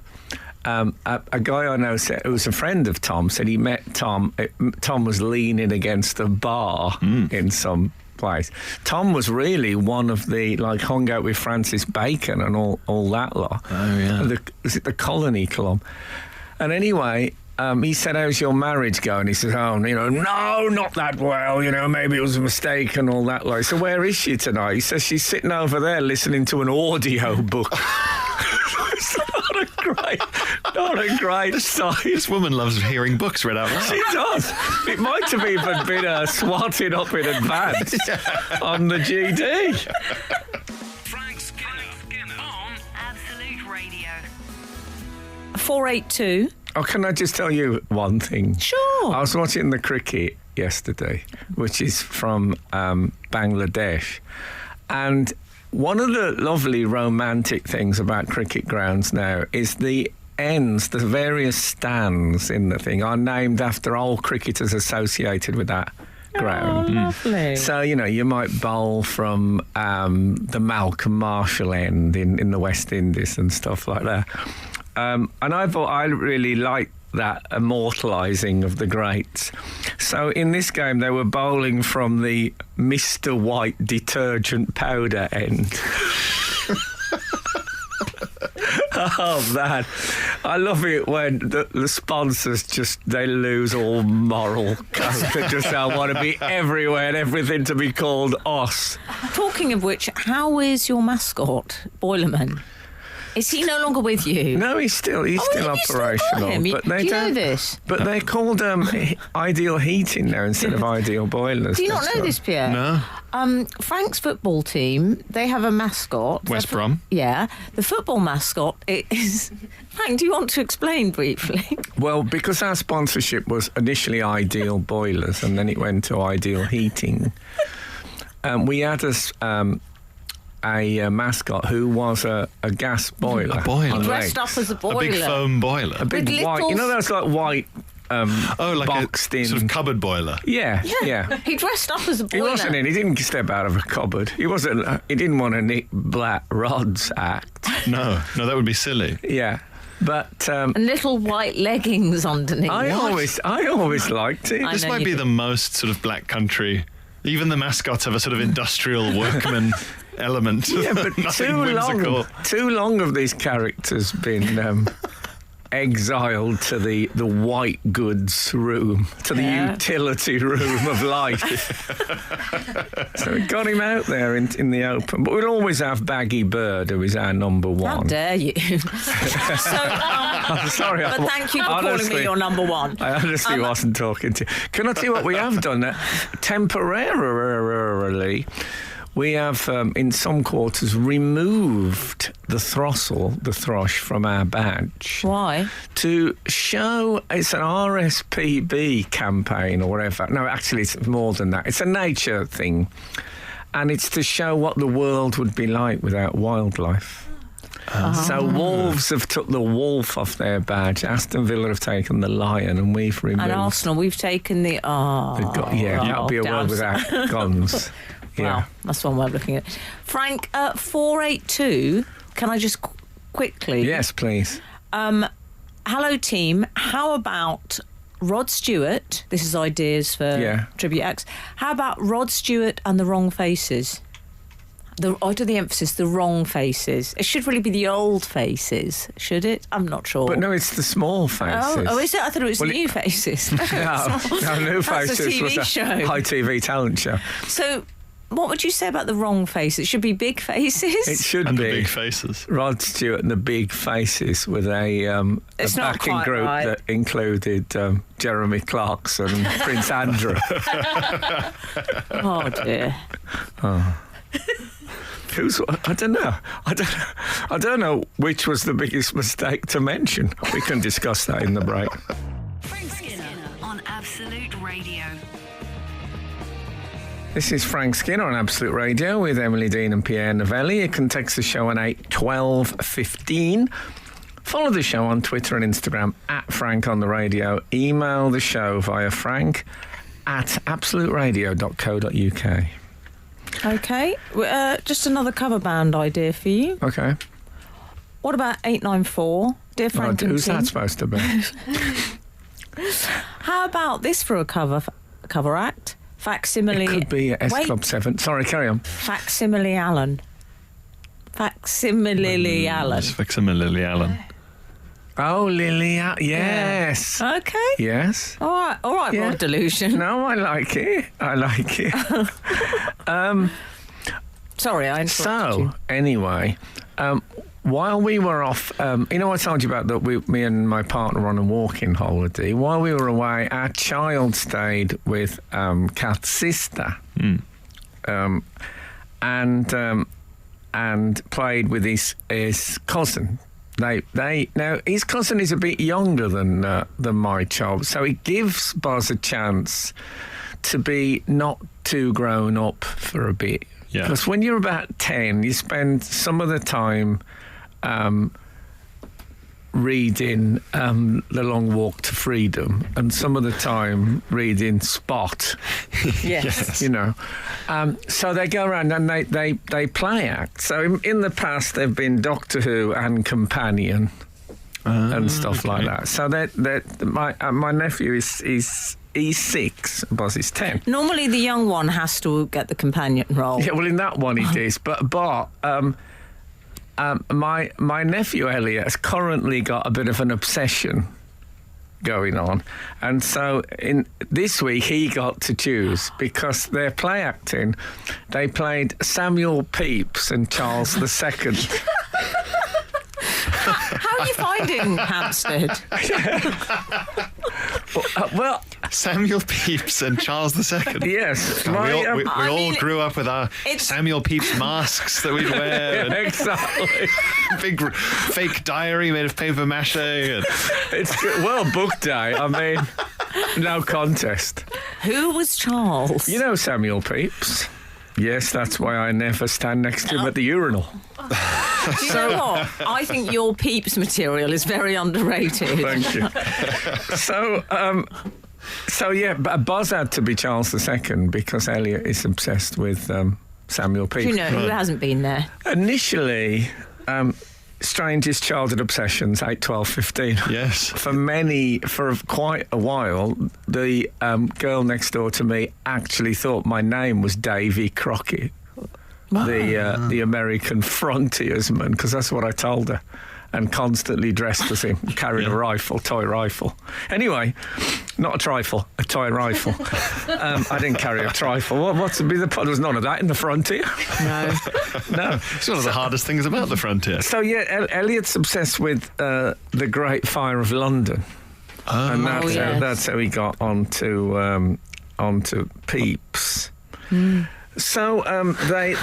a guy I know said, who was a friend of Tom, said he met Tom. Tom was leaning against a bar in some place. Tom was really one of the, like, hung out with Francis Bacon and all that lot. Oh, yeah. Was it the Colony Club? And anyway, he said, how's your marriage going? He said, no, not that well, maybe it was a mistake and all that. Like, so where is she tonight? He says, she's sitting over there listening to an audio book. It's not a great sight. This woman loves hearing books read out loud. She does. It might have even been swatted up in advance on the GD. Frank Skinner on Absolute Radio. 482. Oh, can I just tell you one thing? Sure. I was watching the cricket yesterday, which is from Bangladesh. And one of the lovely romantic things about cricket grounds now is the ends, the various stands in the thing are named after old cricketers associated with that ground. Oh, lovely. So, you might bowl from the Malcolm Marshall end in the West Indies and stuff like that. And I thought I really liked that immortalising of the greats. So in this game, they were bowling from the Mr. White detergent powder end. Oh, man. I love it when the sponsors they lose all moral code. They just want to be everywhere and everything to be called us. Talking of which, how is your mascot, Boilerman? Is he no longer with you? No, he's still operational. Still him? But they do you know this? But they're called Ideal Heating now instead of Ideal Boilers. Do you not know this, Pierre? No. Frank's football team, they have a mascot. West Brom. Yeah. The football mascot is... Frank, do you want to explain briefly? Well, because our sponsorship was initially Ideal Boilers and then it went to Ideal Heating, we had a mascot who was a gas boiler. A boiler. Dressed up as a boiler. A big foam boiler. A big With white... little- those like white... like boxed a in sort of cupboard boiler. Yeah. He dressed up as a He boiler. wasn't in. He didn't step out of a cupboard. He wasn't. He didn't want to nick Black Rod's act. No, that would be silly. Yeah, but And little white leggings underneath. I always liked it. This know might you be do. the most sort of black country. Even the mascots have a sort of industrial workman element. Yeah, but Nothing whimsical. too long have these characters been exiled to the white goods room, to the utility room of life. So we got him out there in the open. But we'll always have Baggy Bird, who is our number one. How dare you? I'm sorry. But thank you for calling me your number one. I honestly wasn't talking to you. Can I tell you what we have done? Temporarily, we have, in some quarters, removed the thrush from our badge. Why? To show it's an RSPB campaign or whatever. No, actually, it's more than that. It's a nature thing. And it's to show what the world would be like without wildlife. So Wolves have took the wolf off their badge. Aston Villa have taken the lion, and we've removed. And Arsenal, we've taken the... that would be a world without guns. Yeah. Wow, that's one way of looking at it. Frank, 482, can I just quickly... Yes, please. Hello, team. How about Rod Stewart? This is ideas for Tribute Acts. How about Rod Stewart and the Wrong Faces? I do the emphasis, the wrong faces. It should really be the old faces, should it? I'm not sure. But no, it's the small faces. Oh, is it? I thought it was new faces. No, New Faces That's a TV was a show. high TV talent show. So, what would you say about the wrong faces? It should be big faces? It should And be. the big faces. Rod Stewart and the Big Faces with a It's not backing quite group right. that included Jeremy Clarkson and Prince Andrew. Oh, dear. I don't know which was the biggest mistake to mention. We can discuss that in the break. Frank Skinner on Absolute Radio. This is Frank Skinner on Absolute Radio with Emily Dean and Pierre Novelli. You can text the show on 81215. Follow the show on Twitter and Instagram at Frank on the Radio. Email the show via frank@absoluteradio.co.uk. Okay, just another cover band idea for you. Okay. What about 894 Dear Frank and Who's Tim, that supposed to be? how about this for a cover act? Facsimile. It could be S Wait. Club 7. Sorry, carry on. Facsimile Allen. Facsimile Allen. It's Facsimile Allen. Oh, Lily. Yes. Okay. Yes. All right, Yeah. Rod Delusion. No, I like it. Sorry, I interrupted you. So, anyway, while we were off, I told you about that me and my partner were on a walking holiday. While we were away, our child stayed with Kat's sister. And played with his cousin. Now his cousin is a bit younger than my child, so it gives Buzz a chance to be not too grown up for a bit. Yeah. Because when you're about 10, you spend some of the time reading The Long Walk to Freedom, and some of the time reading Spot. Yes. So they go around and they play act. So in the past they've been Doctor Who and Companion and stuff like that. So my nephew he's 6, Buzz is 10. Normally the young one has to get the companion role. Yeah, well in that one he does, but my nephew Elliot has currently got a bit of an obsession going on, and so in this week he got to choose because they're play acting. They played Samuel Pepys and Charles II. How are you finding Hampstead? Well, Samuel Pepys and Charles II. yes, We I all mean, grew up with our Samuel Pepys masks that we'd wear. And exactly. big fake diary made of paper mache. And It's good. Well, book day. I mean, no contest. Who was Charles? You know Samuel Pepys? Yes, that's why I never stand next to him at the urinal. Do you know what? I think your Peeps material is very underrated. Thank you. So yeah, Buzz had to be Charles II because Elliot is obsessed with Samuel Pepys. Do you know who hasn't been there? Initially, strangest childhood obsessions, 8, 12, 15. yes. For quite a while, the girl next door to me actually thought my name was Davy Crockett, the American frontiersman, because that's what I told her, and constantly dressed as him, carried a rifle, toy rifle. Anyway, not a trifle, a toy rifle. I didn't carry a trifle. What's to be the point? There was none of that in the frontier. No. It's one of the hardest things about the frontier. So yeah, Elliot's obsessed with the Great Fire of London, and that's how he got onto Pepys. So they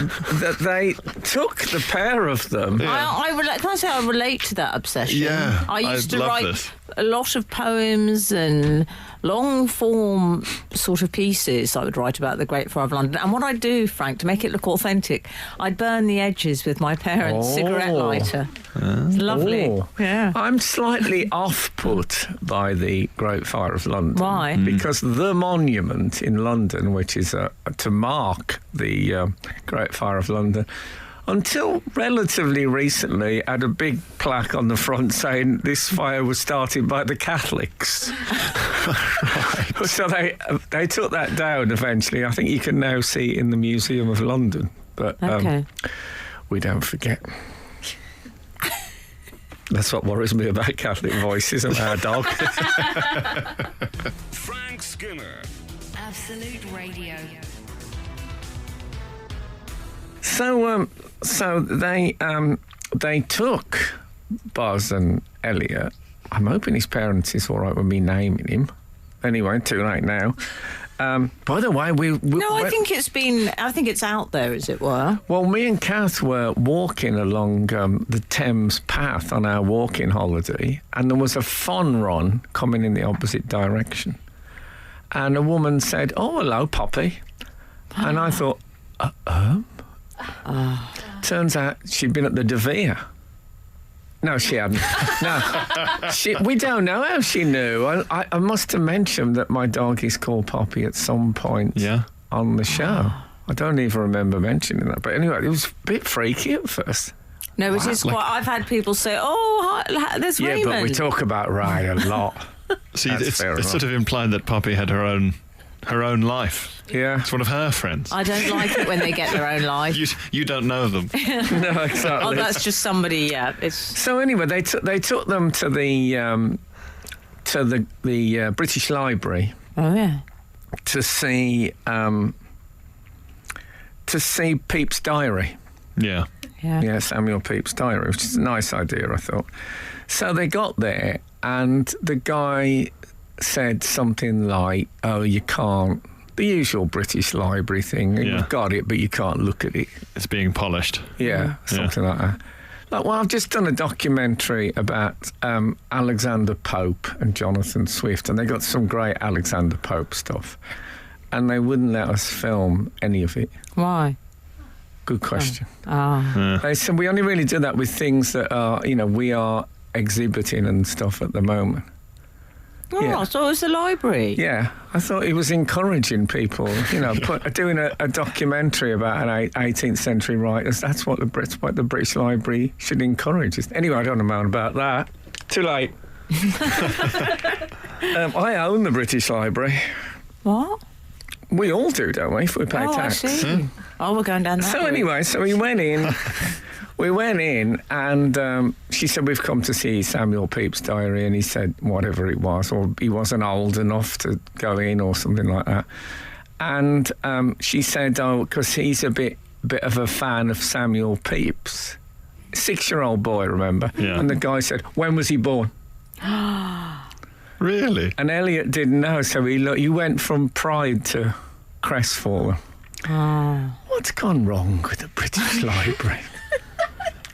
took the pair of them. Yeah. Can I say I relate to that obsession? Yeah, I used to love write this. a lot of poems and long form sort of pieces I would write about the Great Fire of London. And what I'd do, Frank, to make it look authentic, I'd burn the edges with my parents' cigarette lighter. It's lovely. Oh. Yeah. I'm slightly off-put by the Great Fire of London. Why? Because the monument in London, which is to mark the Great Fire of London, until relatively recently had a big plaque on the front saying this fire was started by the Catholics. Right. So they took that down eventually. I think you can now see it in the Museum of London. But we don't forget. That's what worries me about Catholic voices and our dog. Frank Skinner. Absolute Radio. So they took Buzz and Elliot. I'm hoping his parents is all right with me naming him. Anyway, too late now. By the way, I think it's out there, as it were. Well, me and Kath were walking along the Thames path on our walking holiday, and there was a fun run coming in the opposite direction. And a woman said, "Oh, hello, Poppy." And I thought, turns out she'd been at the De Vere. No, she hadn't. No, we don't know how she knew. I must have mentioned that my dog is called Poppy at some point on the show. I don't even remember mentioning that. But anyway, it was a bit freaky at first. No, it is quite. I've had people say, "Oh, hi, there's Yeah, Raymond." but we talk about Ray a lot. See, That's it's fair enough. sort of implied that Poppy had her own life. Yeah. It's one of her friends. I don't like it when they get their own life. You don't know them. No, exactly. Oh, that's just somebody. Yeah, it's. So anyway, they took them to the British Library Oh yeah. to see Pepys' diary. Yeah. Yeah. Yeah, Samuel Pepys' diary, which is a nice idea, I thought. So they got there, and the guy said something like, "Oh, you can't." The usual British Library thing. Yeah. You've got it, but you can't look at it. It's being polished. Yeah, something like that. Like, well, I've just done a documentary about Alexander Pope and Jonathan Swift, and they got some great Alexander Pope stuff, and they wouldn't let us film any of it. Why? Good question. Oh. They said we only really do that with things that are, we are exhibiting and stuff at the moment. Oh, Yeah. so it was the library. Yeah, I thought he was encouraging people, doing a documentary about an 18th century writers. That's what the British Library should encourage. Anyway, I don't know more about that. Too late. I own the British Library. What? We all do, don't we, if we pay tax? I see. Oh, we're going down that So route. anyway, so we went in. And she said, "We've come to see Samuel Pepys' diary," and he said whatever it was, or he wasn't old enough to go in or something like that. And she said, "Oh, because he's a bit of a fan of Samuel Pepys." 6-year-old boy, remember? Yeah. And the guy said, "When was he born?" Really? And Elliot didn't know, so he went from pride to crestfallen. Oh. What's gone wrong with the British Library?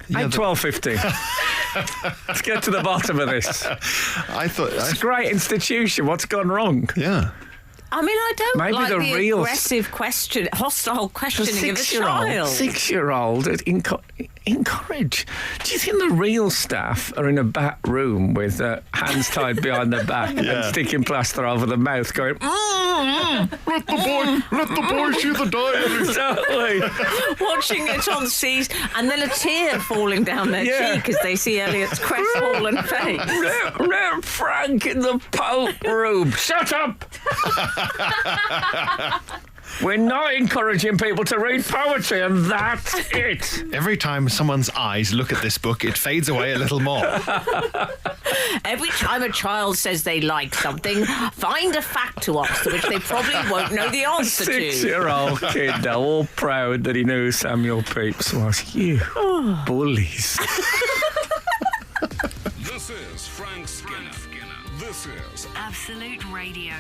12:15. Let's get to the bottom of this. It's a great institution. What's gone wrong? Yeah. I mean, I don't Maybe like the the real aggressive hostile questioning of a child. 6-year-old encourage. Do you think the real staff are in a back room with hands tied behind their back and sticking plaster over the mouth, going, Let the boy see the diary. Totally. Watching it on seas, and then a tear falling down their cheek as they see Elliot's crestfallen face. Let Frank in the Pope room. Shut up! We're not encouraging people to read poetry, and that's it. Every time someone's eyes look at this book, it fades away a little more. Every time a child says they like something, find a fact to us to which they probably won't know the answer to. 6-year-old kid, now, all proud that he knew who Samuel Pepys was. You bullies. This is Frank Skinner. This is Absolute Radio.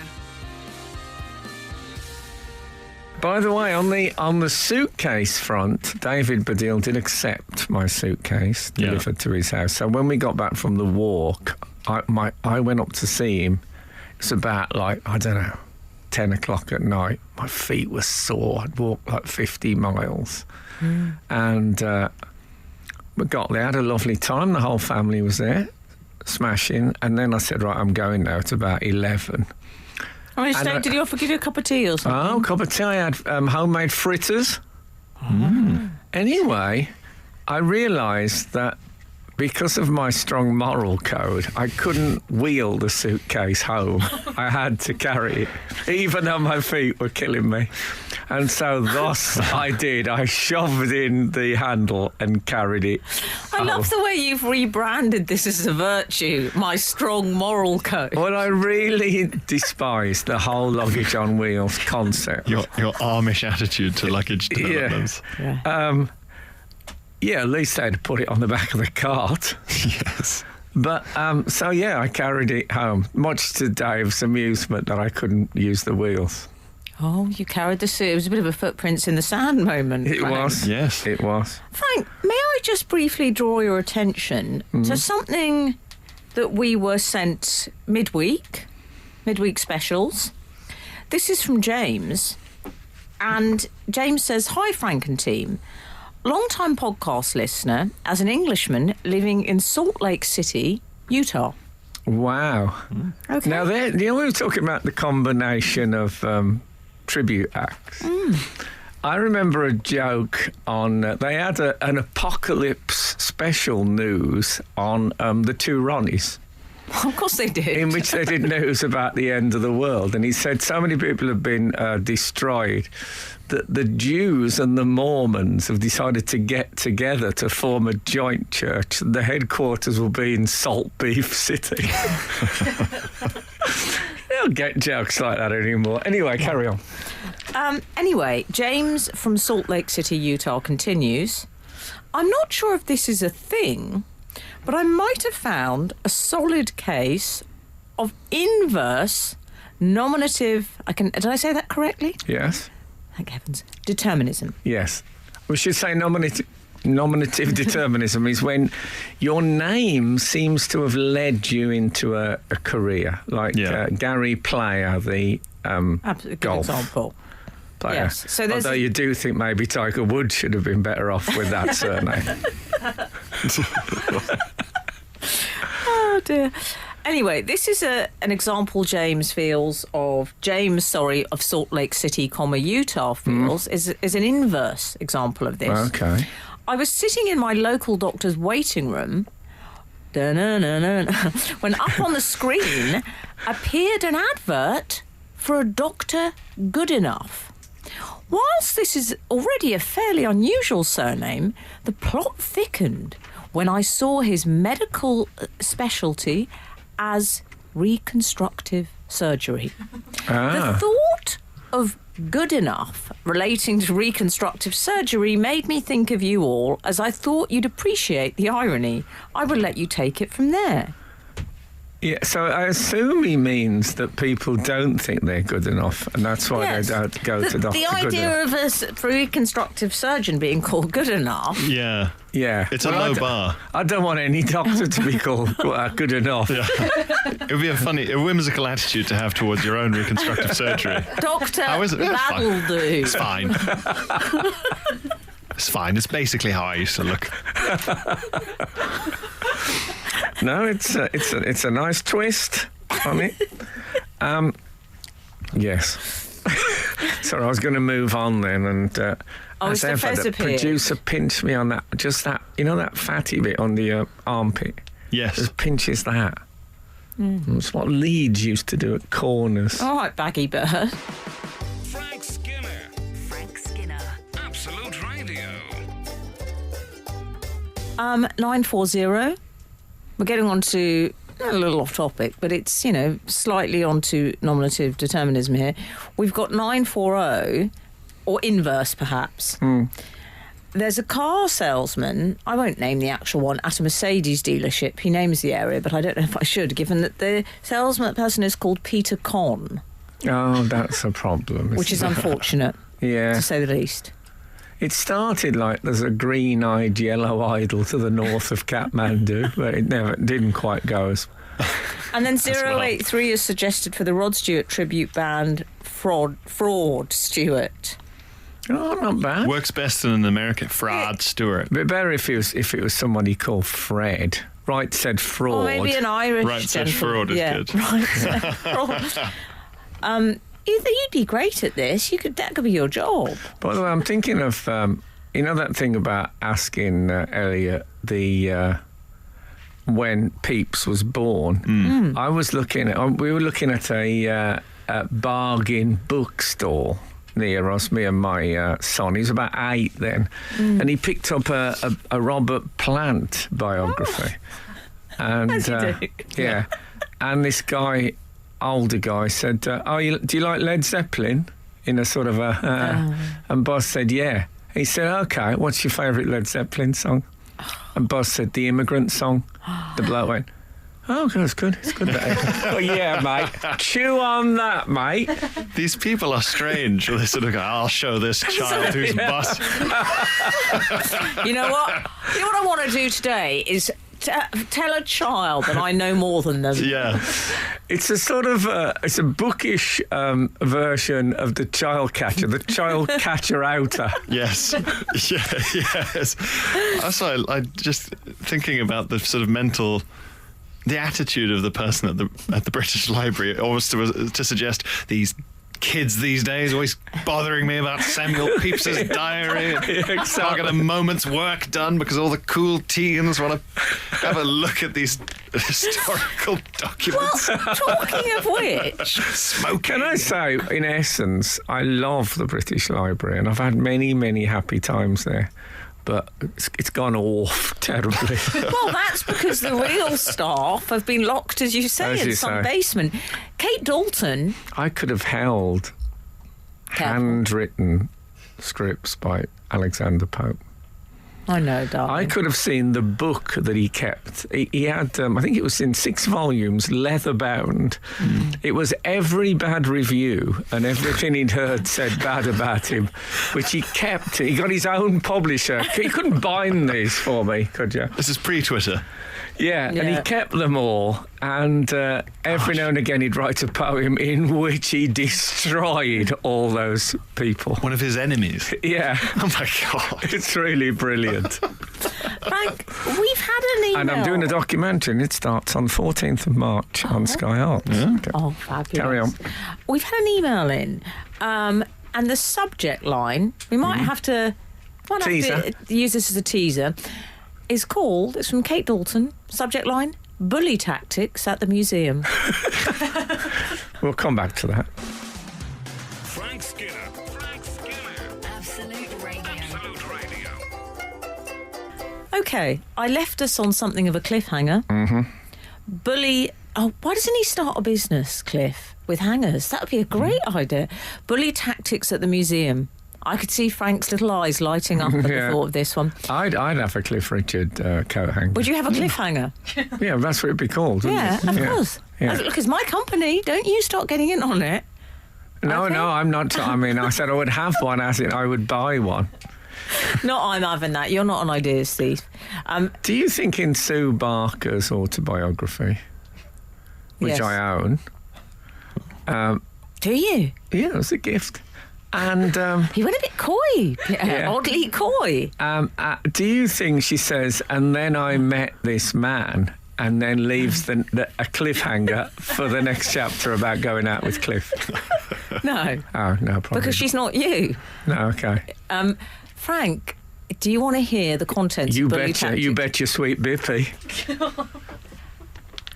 By the way, on the suitcase front, David Baddiel did accept my suitcase delivered to his house. So when we got back from the walk, I went up to see him. It's about 10 o'clock at night. My feet were sore. I'd walked 50 miles. And we got there, had a lovely time. The whole family was there, smashing. And then I said, right, I'm going now. It's about 11. Did he offer give you a cup of tea or something? Oh, cup of tea. I had homemade fritters. Anyway, I realised that because of my strong moral code, I couldn't wheel the suitcase home. I had to carry it, even though my feet were killing me. And so thus I did. I shoved in the handle and carried it. I love the way you've rebranded this as a virtue, my strong moral code. Well, I really despise the whole luggage on wheels concept. Your Amish attitude to luggage developments. Yeah, at least they'd put it on the back of the cart. Yes. But, I carried it home, much to Dave's amusement that I couldn't use the wheels. Oh, you carried the suit. It was a bit of a footprints in the sand moment. It Frank. was. Yes. It was. Frank, may I just briefly draw your attention to something that we were sent midweek specials. This is from James. And James says, "Hi, Frank and team. Long-time podcast listener as an Englishman living in Salt Lake City, Utah." Wow. Okay. Now, we were talking about the combination of tribute acts. I remember a joke on... they had an apocalypse special news on the two Ronnies. Of course they did. In which they did news about the end of the world. And he said so many people have been destroyed that the Jews and the Mormons have decided to get together to form a joint church. The headquarters will be in Salt Beef City. They don't get jokes like that anymore. Anyway, carry on. Anyway, James from Salt Lake City, Utah continues. I'm not sure if this is a thing, but I might have found a solid case of inverse nominative... Did I say that correctly? Yes. Thank heavens. Determinism. Yes. We should say nominative determinism is when your name seems to have led you into a career, like Gary Player, the Absolutely good golf example. player. Yes. So although you do think maybe Tiger Woods should have been better off with that surname. Oh dear. Anyway, this is an example James of Salt Lake City, Utah feels is an inverse example of this. Okay. I was sitting in my local doctor's waiting room when up on the screen appeared an advert for a Dr. Goodenough. Whilst this is already a fairly unusual surname, the plot thickened when I saw his medical specialty as reconstructive surgery. The thought of good enough relating to reconstructive surgery made me think of you all, as I thought you'd appreciate the irony. I will let you take it from there. Yeah, so I assume he means that people don't think they're good enough, and that's why they don't go to Dr. The idea of a reconstructive surgeon being called good enough. Yeah. Yeah. It's a low bar. I don't want any doctor to be called good enough. Yeah. It would be a whimsical attitude to have towards your own reconstructive surgery. Doctor, how is it? that'll do. It's fine. It's fine. It's basically how I used to look. No, it's a nice twist on it. Yes. Sorry, I was going to move on then, and as ever, the producer pinched me on that fatty bit on the armpit. Yes, just pinches that. It's what Leeds used to do at corners. All right, baggy bird. Frank Skinner. Absolute Radio. 940. We're getting on to a little off topic, but it's, slightly onto nominative determinism here. We've got 940, or inverse perhaps. There's a car salesman, I won't name the actual one, at a Mercedes dealership. He names the area, but I don't know if I should, given that the person is called Peter Conn. Oh, that's a problem. Which is unfortunate, to say the least. It started like there's a green-eyed yellow idol to the north of Kathmandu, but it didn't quite go as... And then 083 is suggested for the Rod Stewart tribute band, Fraud Stewart. Oh, not bad. Works best in America, Fraud Stewart. But better if it was somebody called Fred. Right said fraud. Or maybe an Irish Right said fraud is good. Right said fraud. You'd be great at this. That could be your job. By the way, I'm thinking of that thing about asking Elliot when Peeps was born. I was we were looking at a bargain bookstore near us, me and my son. He was about 8 then, and he picked up a Robert Plant biography. And as you do. Yeah, and this guy, older guy, said, do you like Led Zeppelin? In a sort of and Buzz said, yeah. He said, okay, what's your favourite Led Zeppelin song? And Buzz said, The Immigrant Song. The bloke went, oh, it's good. It's good. Well, yeah, mate. Chew on that, mate. These people are strange. They sort of go, I'll show this child who's bus. You know what I want to do today is tell a child that I know more than them. Yeah. It's a sort of it's a bookish version of the child catcher, the child catcher outer. Yes. Yes. Also, I just thinking about the sort of the attitude of the person at the British Library, almost to suggest these kids these days always bothering me about Samuel Pepys's diary. Can't get a moment's work done because all the cool teens want to have a look at these historical documents. Well, talking of which, Can I say, in essence, I love the British Library, and I've had many, many happy times there. But it's gone off terribly. well, that's because the real staff have been locked, as you say, in some basement. Kate Dalton. I could have held handwritten scripts by Alexander Pope. I know, darling. I could have seen the book that he kept. He had, I think it was in 6 volumes, leather bound. It was every bad review and everything he'd heard said bad about him, which he kept. He got his own publisher. He couldn't bind these for me, could you? This is pre-Twitter. Yeah, and he kept them all, and every now and again he'd write a poem in which he destroyed all those people. One of his enemies. Yeah. Oh my God. It's really brilliant. Frank, we've had an email. And I'm doing a documentary, and it starts on 14th of March on Sky Arts. Yeah. Okay. Oh, fabulous. Carry on. We've had an email in, and the subject line, we might have to use this as a teaser, is called, it's from Kate Dalton, subject line, bully tactics at the museum. We'll come back to that. Frank Skinner. Absolute Radio. Absolute Radio. Okay, I left us on something of a cliffhanger. Bully... Oh, why doesn't he start a business, Cliff, with hangers? That would be a great idea. Bully tactics at the museum. I could see Frank's little eyes lighting up at the thought of this one. I'd have a Cliff Richard coat hanger. Would you have a cliffhanger? Yeah, that's what it'd be called, wouldn't Yeah, it? of course. Yeah. Look, it's my company. Don't you start getting in on it. No, Okay. I'm not. I mean, I said I would have one, as in I would buy one. Not I'm having that. You're not an ideas thief. Do you think in Sue Barker's autobiography, which Yes. I own, Do you? yeah, it was a gift. And He went a bit coy. Yeah. Oddly coy. do you think she says, and then I met this man, and then leaves a cliffhanger for the next chapter about going out with Cliff? No. Oh, no, probably. Because she's not you. No, okay. Frank, do you want to hear the contents of Bully Tactics? You bet your sweet bippy.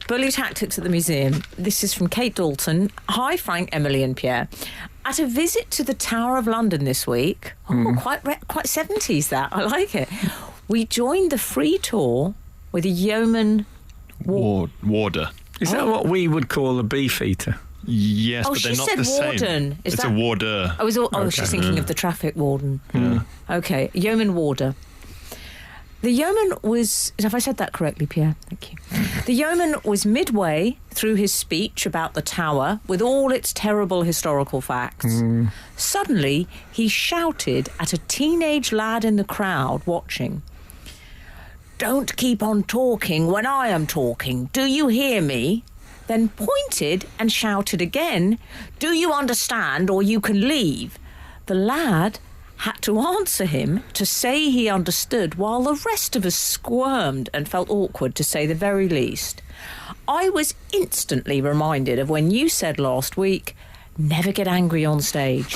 Bully Tactics at the Museum. This is from Kate Dalton. Hi, Frank, Emily and Pierre. At a visit to the Tower of London this week, quite 70s that, I like it, we joined the free tour with a yeoman... Warder. Is that what we would call a beefeater? Yes, Oh, but they're she not said the same. warden. Is It's that- a warder. I was just thinking of the traffic warden. Okay, yeoman warder. The yeoman was... Have I said that correctly, Pierre? Thank you. The yeoman was midway through his speech about the tower with all its terrible historical facts. Suddenly, he shouted at a teenage lad in the crowd watching, "Don't keep on talking when I am talking. Do you hear me?" Then pointed and shouted again, "Do you understand or you can leave?" The lad had to answer him to say he understood, while the rest of us squirmed and felt awkward, to say the very least. I was instantly reminded of when you said last week, never get angry on stage.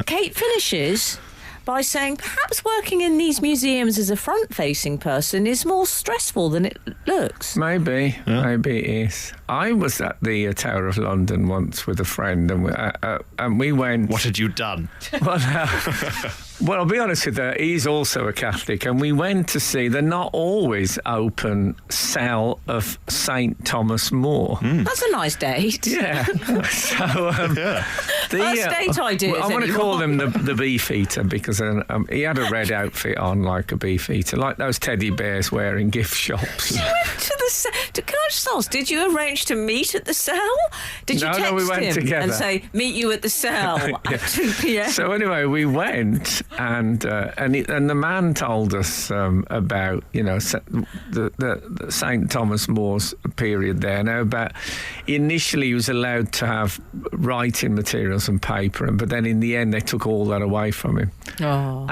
Kate finishes by saying perhaps working in these museums as a front-facing person is more stressful than it looks. Maybe it is. I was at the Tower of London once with a friend, and we went... What had you done? Well, I'll be honest with you, he's also a Catholic, and we went to see the not always open cell of St Thomas More. That's a nice date. Yeah. So, First date ideas, I want to anyone? call him the Beefeater because he had a red outfit on like a Beefeater, like those teddy bears wear in gift shops. You went to the cell. Can I just ask, did you arrange to meet at the cell? Did you No, text we went him together. and say, meet you at the cell at 2 p.m? So anyway, we went, and the man told us about the St Thomas More's period there. Now, about initially he was allowed to have writing materials and paper, but then in the end they took all that away from him. Oh.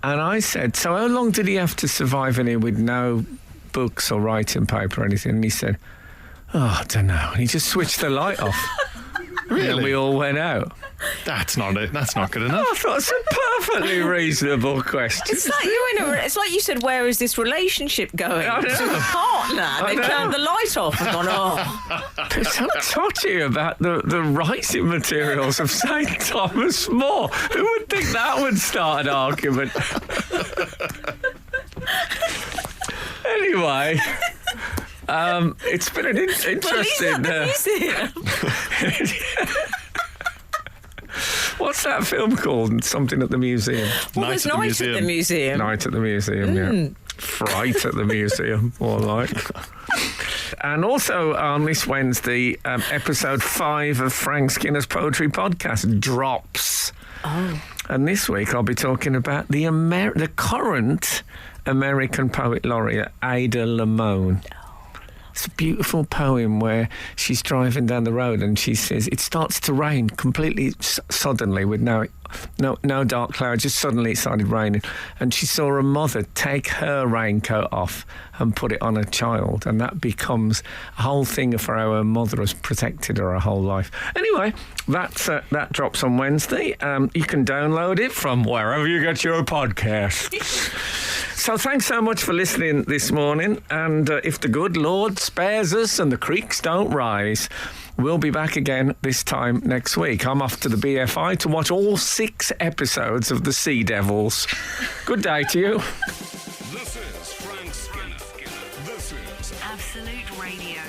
And I said, so how long did he have to survive in here with no books or writing paper or anything? And he said, oh, I don't know. And he just switched the light off. Really? And then we all went out. That's not it. That's not good enough. I thought it's a perfectly reasonable question. It's like it's like you said, where is this relationship going? I know. To a partner. They turned the light off and gone, oh. They're so touchy about the writing materials of St. Thomas More. Who would think that would start an argument? Anyway, it's been an interesting... What's that film called? Something at the museum. Well, there's Night at the Museum. Night at the Museum, yeah. Fright at the Museum, more like. And also on this Wednesday, episode 5 of Frank Skinner's Poetry Podcast drops. Oh. And this week I'll be talking about the current American poet laureate, Ada Limon. It's a beautiful poem where she's driving down the road and she says it starts to rain completely suddenly with no dark clouds, just suddenly it started raining. And she saw a mother take her raincoat off and put it on her child. And that becomes a whole thing for how her mother has protected her whole life. Anyway, that drops on Wednesday. You can download it from wherever you get your podcast. So thanks so much for listening this morning. And if the good Lord spares us and the creeks don't rise, we'll be back again this time next week. I'm off to the BFI to watch all 6 episodes of The Sea Devils. Good day to you. This is Frank Skinner. This is Absolute Radio.